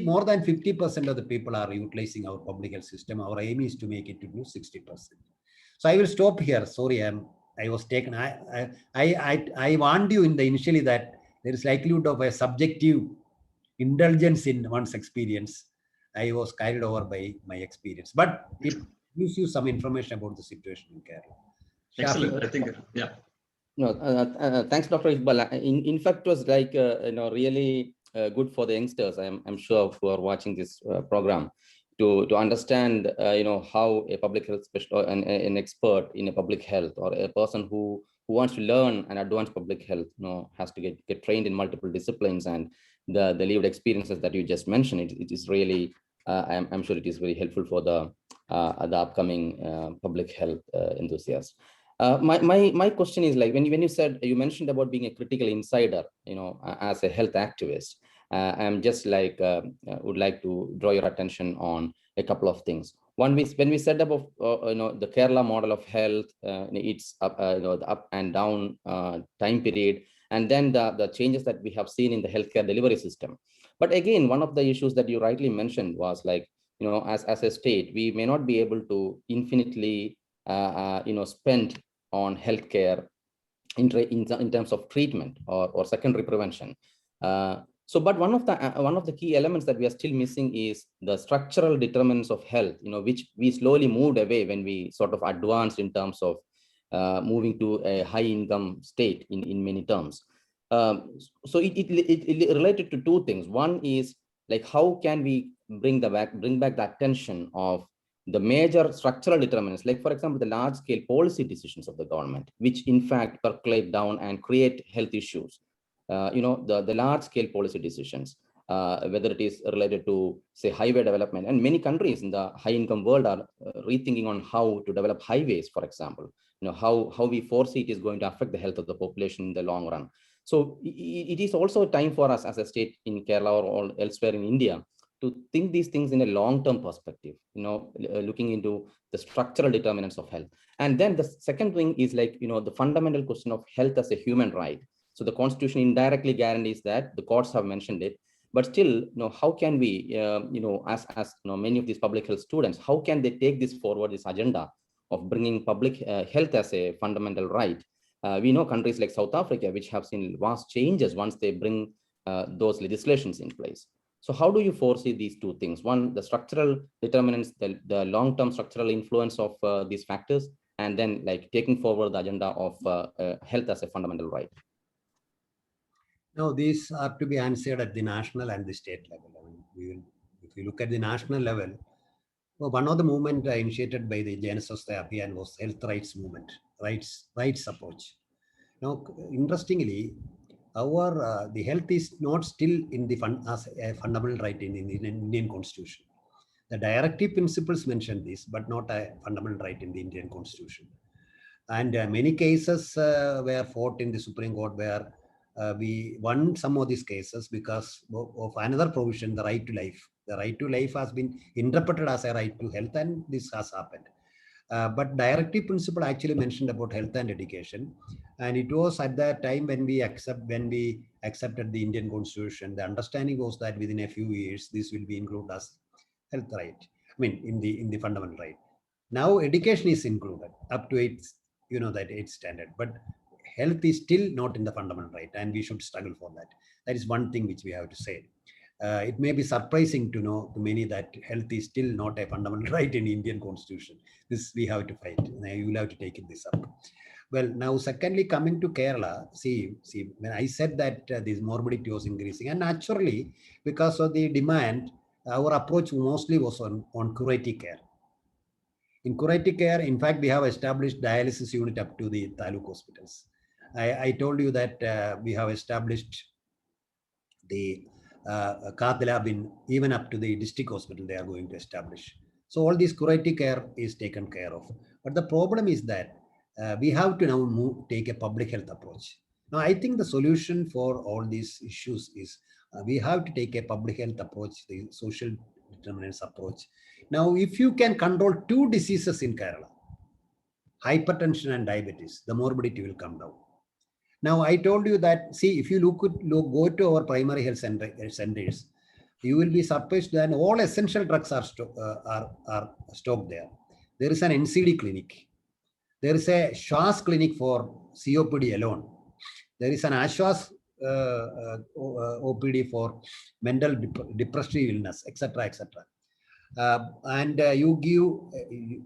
more than 50% of the people are utilizing our public health system. Our aim is to make it to 60%. So I will stop here. Sorry, I was taken. I warned you initially that there is likelihood of a subjective indulgence in one's experience. I was carried over by my experience, but it gives you some information about the situation in Kerala. Excellent. I think, yeah. No, thanks, Dr. Iqbal. In fact, it was like really good for the youngsters. I'm sure who are watching this program to understand how a public health specialist, an expert in a public health, or a person who wants to learn and advance public health, has to get trained in multiple disciplines, and the lived experiences that you just mentioned. It is really, I'm sure it is very helpful for the upcoming public health enthusiasts. My question is, like, when you mentioned about being a critical insider, as a health activist, I'm just like would like to draw your attention on a couple of things. One, when we said about the Kerala model of health, it's up, the up and down time period, and then the changes that we have seen in the healthcare delivery system. But again, one of the issues that you rightly mentioned was, like, as a state, we may not be able to infinitely spend on healthcare in terms of treatment or secondary prevention. But one of the key elements that we are still missing is the structural determinants of health, which we slowly moved away when we sort of advanced in terms of moving to a high income state in many terms. So it related to two things. One is, like, how can we bring back the attention of the major structural determinants, like, for example, the large scale policy decisions of the government, which in fact percolate down and create health issues. The large scale policy decisions, whether it is related to, say, highway development, and many countries in the high income world are rethinking on how to develop highways, for example, how we foresee it is going to affect the health of the population in the long run. So it is also a time for us as a state in Kerala or elsewhere in India to think these things in a long-term perspective, looking into the structural determinants of health. And then the second thing is, like, the fundamental question of health as a human right. So the Constitution indirectly guarantees that, the courts have mentioned it, but still, how can we, as many of these public health students, how can they take this forward, this agenda of bringing public health as a fundamental right? We know countries like South Africa, which have seen vast changes once they bring those legislations in place. So how do you foresee these two things? One, the structural determinants, the long-term structural influence of these factors, and then, like, taking forward the agenda of health as a fundamental right. No, these are to be answered at the national and the state level. I mean, if you look at the national level, well, one of the movement initiated by the Jana Swasthya Abhiyan was health rights movement, rights approach. Now, interestingly, the health is not still in the as a fundamental right in the Indian Constitution. The directive principles mention this, but not a fundamental right in the Indian Constitution. And many cases were fought in the Supreme Court where we won some of these cases because of another provision, the right to life. The right to life has been interpreted as a right to health, and this has happened. But directive principle actually mentioned about health and education, and it was at that time when we accepted the Indian Constitution. The understanding was that within a few years this will be included as health right. I mean, in the fundamental right. Now education is included up to its that its standard, but health is still not in the fundamental right, and we should struggle for that. That is one thing which we have to say. It may be surprising to know to many that health is still not a fundamental right in Indian Constitution. This we have to fight. You will have to take this up. Well, now secondly, coming to Kerala, see, when I said that this morbidity was increasing, and naturally, because of the demand, our approach mostly was on curative care. In curative care, in fact, we have established dialysis unit up to the taluk hospitals. I told you that we have established the cath lab in even up to the district hospital they are going to establish. So all this curative care is taken care of. But the problem is that we have to now take a public health approach. Now, I think the solution for all these issues is we have to take a public health approach, the social determinants approach. Now, if you can control two diseases in Kerala, hypertension and diabetes, the morbidity will come down. Now, I told you that, see, if you go to our primary health centers, you will be surprised that all essential drugs are stocked there. There is an NCD clinic. There is a SHWAS clinic for COPD alone. There is an ASHWAS OPD for mental depressive illness, etc., etc. And you give,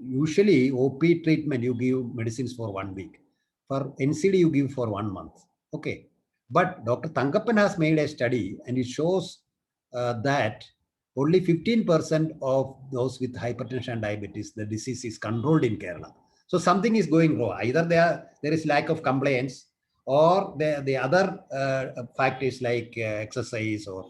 usually OP treatment, you give medicines for 1 week. For NCD, you give for 1 month. Okay. But Dr. Thangappan has made a study and it shows that only 15% of those with hypertension and diabetes, the disease is controlled in Kerala. So something is going wrong. Either there is lack of compliance, or the other factors like exercise or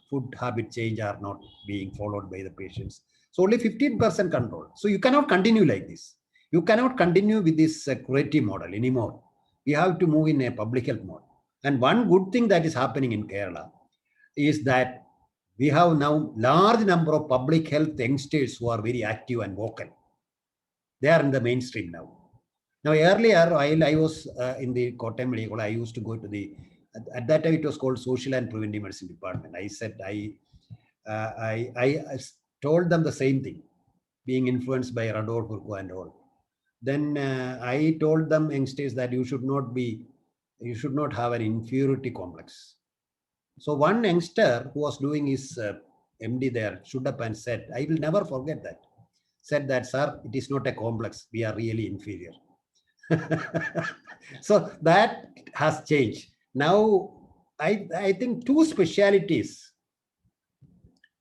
food habit change are not being followed by the patients. So only 15% control. So you cannot continue like this. You cannot continue with this curative model anymore. We have to move in a public health model. And one good thing that is happening in Kerala is that we have now large number of public health youngsters who are very active and vocal. They are in the mainstream now. Now, earlier, while I was in the Kottayam Medical, I used to go to the, at that time it was called Social and Preventive Medicine Department. I said, I told them the same thing, being influenced by Rador Purko and all. Then I told them youngsters that you should not have an inferiority complex. So one youngster who was doing his MD there stood up and said, I will never forget that. Said that, sir, it is not a complex. We are really inferior. So that has changed. Now, I think two specialities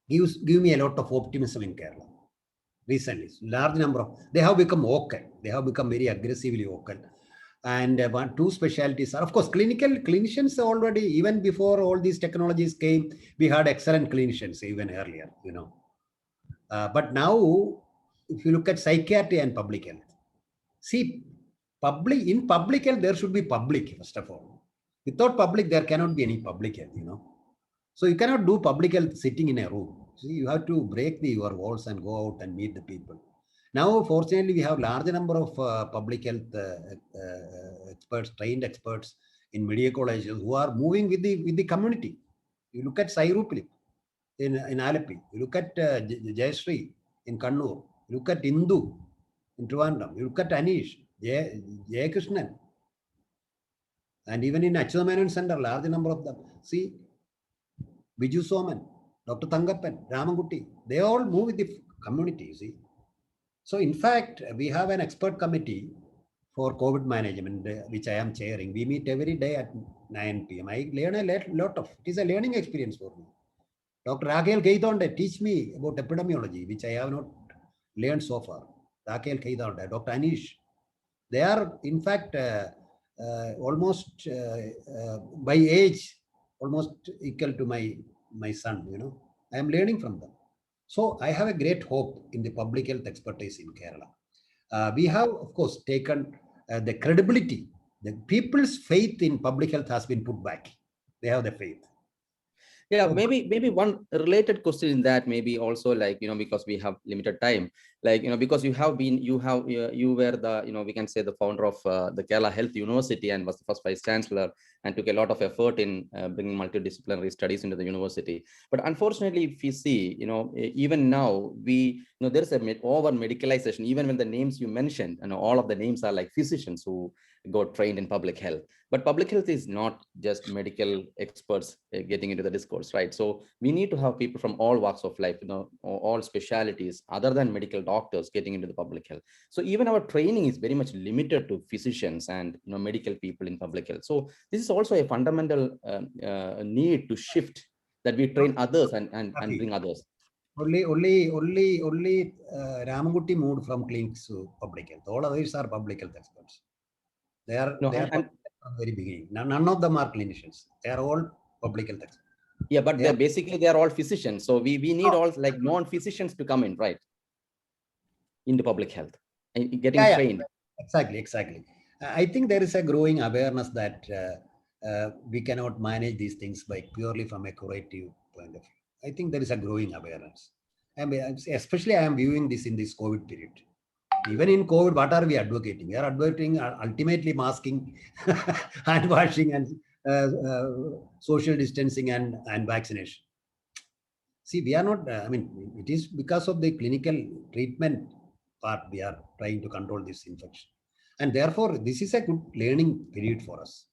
give me a lot of optimism in Kerala. Recently, large number of, they have become vocal. They have become very aggressively vocal. And two specialties are, of course, clinicians already, even before all these technologies came, we had excellent clinicians even earlier, But now, if you look at psychiatry and public health, see, in public health, there should be public, first of all. Without public, there cannot be any public health, So you cannot do public health sitting in a room. See, you have to break your walls and go out and meet the people. Now, fortunately, we have large number of public health experts, trained experts in medical colleges who are moving with the community. You look at Sairupli in Alleppey. You look at Jayashree in Kannur. You look at Indu in Trivandrum. You look at Anish, Jayakrishnan. And even in Achyuta Menon Center, large number of them. See, Biju Soman, Dr. Thangappan, Ramangutti, they all move with the community, see. So in fact, we have an expert committee for COVID management, which I am chairing. We meet every day at 9 p.m. I learn a lot of, it is a learning experience for me. Dr. Raquel Keithonde teach me about epidemiology, which I have not learned so far. Raquel Keithonde, Dr. Anish. They are, in fact, almost by age, almost equal to my son, I am learning from them. So I have a great hope in the public health expertise in Kerala. We have, of course, taken the credibility. The people's faith in public health has been put back. They have the faith. Yeah, So, maybe one related question in that, maybe also, like, because we have limited time, like, because you were the, we can say, the founder of the Kerala Health University, and was the first vice chancellor, and took a lot of effort in bringing multidisciplinary studies into the university. But unfortunately, if we see, even now, there is a over medicalization. Even when the names you mentioned, all of the names are like physicians who got trained in public health. But public health is not just medical experts getting into the discourse, right? So we need to have people from all walks of life, all specialities other than medical doctors getting into the public health. So even our training is very much limited to physicians and medical people in public health. So this is also a fundamental need to shift, that we train others and bring others. Only Ramaguti moved from clinics to public health. All others are public health experts. They are from the very beginning. None of them are clinicians. They are all public health experts. Yeah, but they are all physicians. So we need all like non-physicians to come in, right, into public health and getting trained. Exactly. I think there is a growing awareness that we cannot manage these things by purely from a curative point of view. I think there is a growing awareness. And especially I am viewing this in this COVID period. Even in COVID, what are we advocating? We are advocating ultimately masking, hand washing, and social distancing and vaccination. See, we are not, it is because of the clinical treatment part we are trying to control this infection. And therefore, this is a good learning period for us.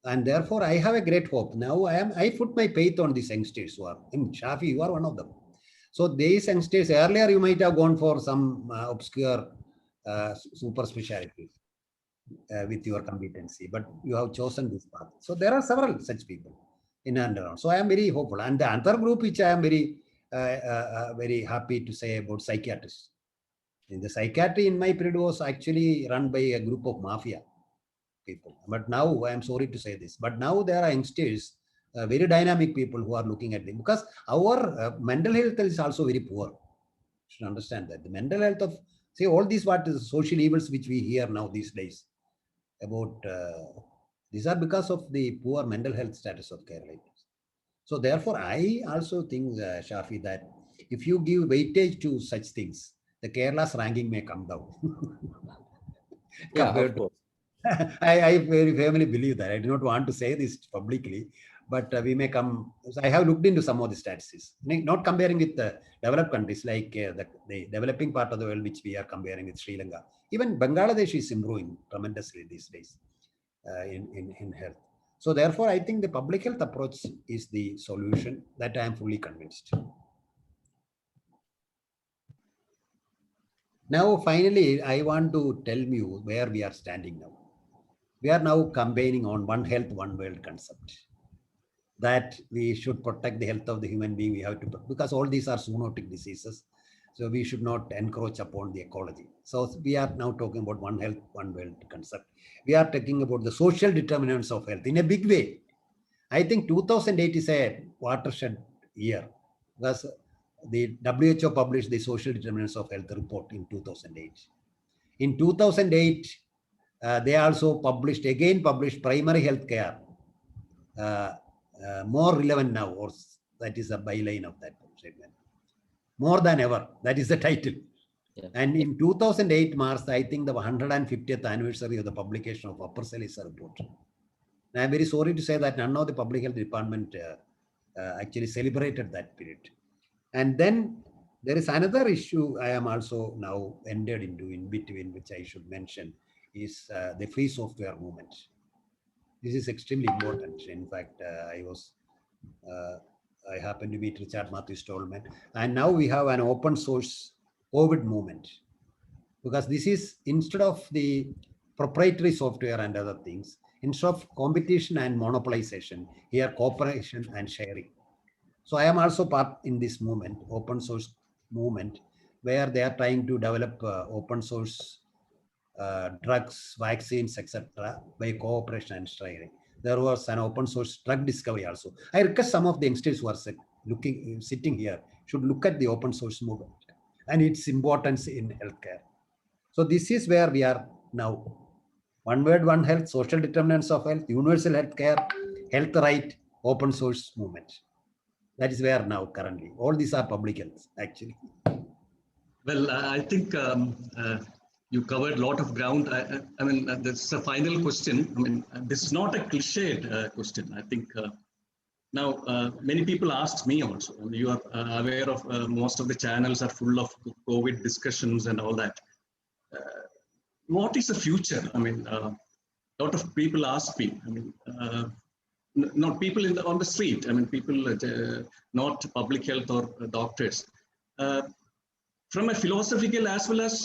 And therefore, I have a great hope. Now, I put my faith on these youngsters who are, Shafi, you are one of them. So these youngsters, earlier you might have gone for some obscure super specialties with your competency, but you have chosen this path. So there are several such people in and around. So I am very hopeful. And the other group which I am very happy to say about psychiatrists. In the psychiatry in my period was actually run by a group of mafia people. But now I am sorry to say this, but now there are youngsters, very dynamic people who are looking at them, because our mental health is also very poor. You should understand that the mental health of, see, all these what is social evils which we hear now these days about, these are because of the poor mental health status of Keralites. So therefore, I also think, Shafi, that if you give weightage to such things, the Kerala's ranking may come down. Yeah, of course. I very firmly believe that. I do not want to say this publicly, but we may come. I have looked into some of the statistics, not comparing with the developed countries like the developing part of the world, which we are comparing with Sri Lanka. Even Bangladesh is improving tremendously these days in health. So therefore, I think the public health approach is the solution, that I am fully convinced. Now, finally, I want to tell you where we are standing now. We are now campaigning on One Health, One World concept, that we should protect the health of the human being. We have to, because all these are zoonotic diseases, so we should not encroach upon the ecology. So we are now talking about One Health, One World concept. We are talking about the social determinants of health in a big way. I think 2008 is a watershed year, because the WHO published the social determinants of health report in 2008. In 2008, they also published primary health care, more relevant now, or that is a byline of that statement. More than ever, that is the title. Yeah. And in 2008 March, I think the 150th anniversary of the publication of Upper Selisa report. And I'm very sorry to say that none of the public health department actually celebrated that period. And then there is another issue I am also now entered into in between, which I should mention, is the free software movement. This is extremely important. In fact, I happened to meet Richard Matthew Stallman, and now we have an open source COVID movement, because this is, instead of the proprietary software and other things, instead of competition and monopolization, here cooperation and sharing. So I am also part in this movement, open source movement, where they are trying to develop open source drugs, vaccines, etc. by cooperation and sharing. There was an open source drug discovery also. I request some of the youngsters who are sitting here should look at the open source movement and its importance in healthcare. So this is where we are now. One word, one health, social determinants of health, universal healthcare, health right, open source movement. That is where now currently. All these are public health, actually. Well, I think you covered a lot of ground. I mean, this is a final question. I mean, this is not a cliched question. I think now many people asked me also. I mean, you are aware of most of the channels are full of COVID discussions and all that. What is the future? I mean, a lot of people ask me. I mean, not people on the street. I mean, people not public health or doctors. From a philosophical as well as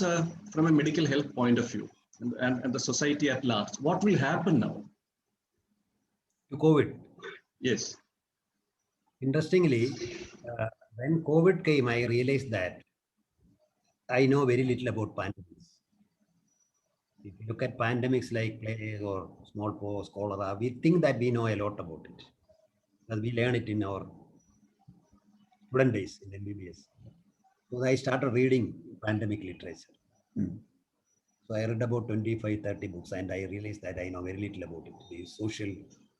from a medical health point of view, and the society at large, what will happen now? To COVID. Yes. Interestingly, when COVID came, I realized that I know very little about pandemics. If you look at pandemics like plague or smallpox, cholera, we think that we know a lot about it. But we learn it in our student days in MBBS. So I started reading pandemic literature. So I read about 25, 30 books, and I realized that I know very little about it. The social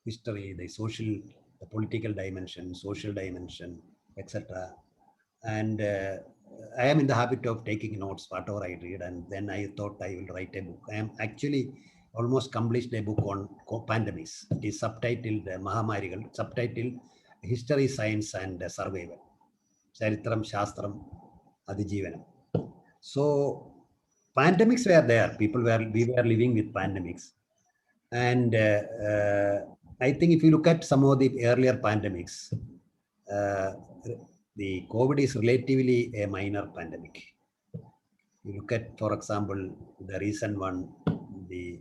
history, the political dimension, social dimension, etc. And I am in the habit of taking notes, whatever I read, and then I thought I will write a book. I am actually almost completed a book on pandemics. It is subtitled Mahamarigal, subtitled History, Science and Survival. Charitram, Shastram, Adijeevanam. So pandemics were there. We were living with pandemics. And I think if you look at some of the earlier pandemics, the COVID is relatively a minor pandemic. You look at, for example, the recent one, the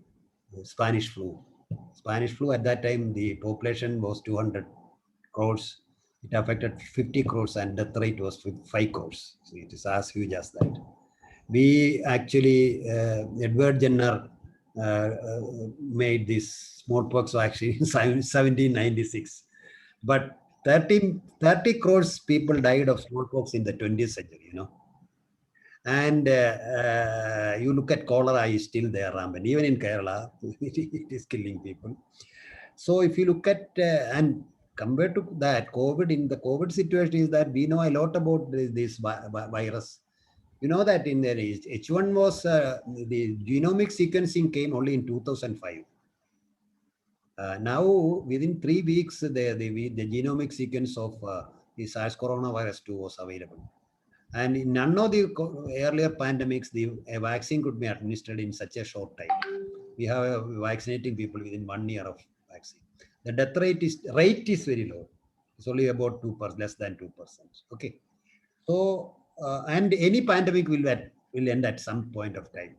Spanish flu. Spanish flu at that time, the population was 200 crores. It affected 50 crores and death rate was 5 crores. So it is as huge as that. We actually, Edward Jenner made this smallpox vaccine in 1796. But 30 crores people died of smallpox in the 20th century, you know. And you look at cholera is still there, rampant. Even in Kerala, it is killing people. So if you look at, and compared to that, COVID, in the COVID situation is that we know a lot about this virus. You know that in the H1 was, the genomic sequencing came only in 2005. Now, within 3 weeks, the genomic sequence of the SARS coronavirus 2 was available. And in none of the earlier pandemics, a vaccine could be administered in such a short time. We have vaccinating people within 1 year of vaccine. The death rate is very low. It's only about 2%, less than 2%. Okay. So, and any pandemic will end at some point of time,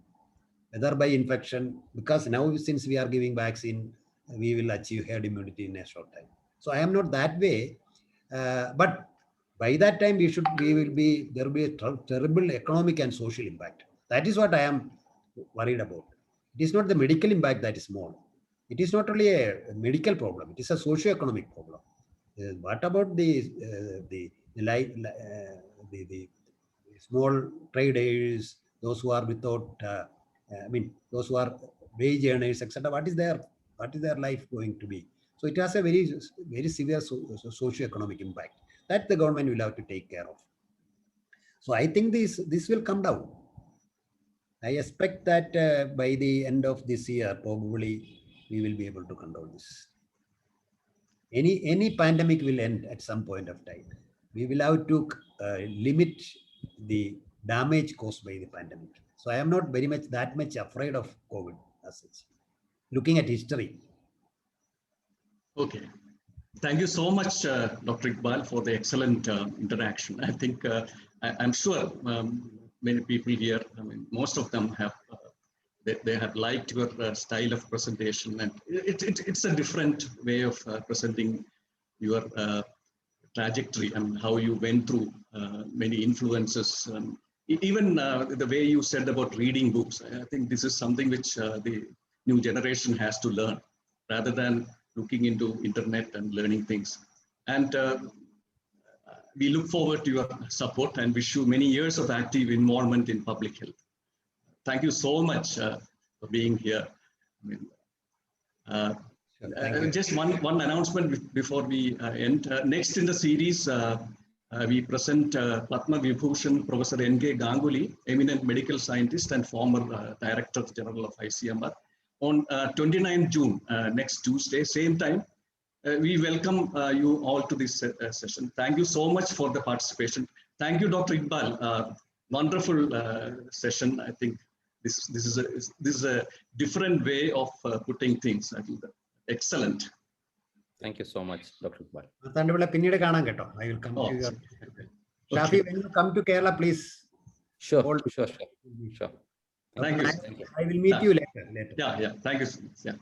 whether by infection, because now since we are giving vaccine, we will achieve herd immunity in a short time. So I am not that way, but by that time there will be a terrible economic and social impact. That is what I am worried about. It is not the medical impact that is small. It is not only a medical problem; it is a socio-economic problem. What about the small traders, those who are without, those who are wage earners, etc. What is their life going to be? So it has a very severe socio-economic impact that the government will have to take care of. So I think this will come down. I expect that by the end of this year, probably we will be able to control this. Any pandemic will end at some point of time. We will have to limit the damage caused by the pandemic. So I am not that much afraid of COVID as such. Looking at history. Okay. Thank you so much, Dr. Iqbal, for the excellent interaction. I think I'm sure many people here, I mean, most of them have, they have liked your style of presentation, and it's a different way of presenting your trajectory and how you went through many influences. Even the way you said about reading books, I think this is something which the new generation has to learn, rather than looking into internet and learning things. And we look forward to your support and wish you many years of active involvement in public health. Thank you so much for being here. I mean, Sure, thank you. Just one announcement before we end. Next in the series, we present Padma Vibhushan Professor N.K. Ganguly, eminent medical scientist and former Director General of ICMR, on 29 June, next Tuesday, same time. We welcome you all to this session. Thank you so much for the participation. Thank you, Dr. Iqbal. Wonderful session. I think this is a different way of putting things. I think excellent. Thank you so much, Dr. Iqbal. Marthanda Pillai പിന്നീട് കാണാം കേട്ടോ. I will come to your. Shafi, when you come to Kerala, please. Sure, Hold. sure. Thank you. I will meet you later. Yeah. Thank you so much. Yeah.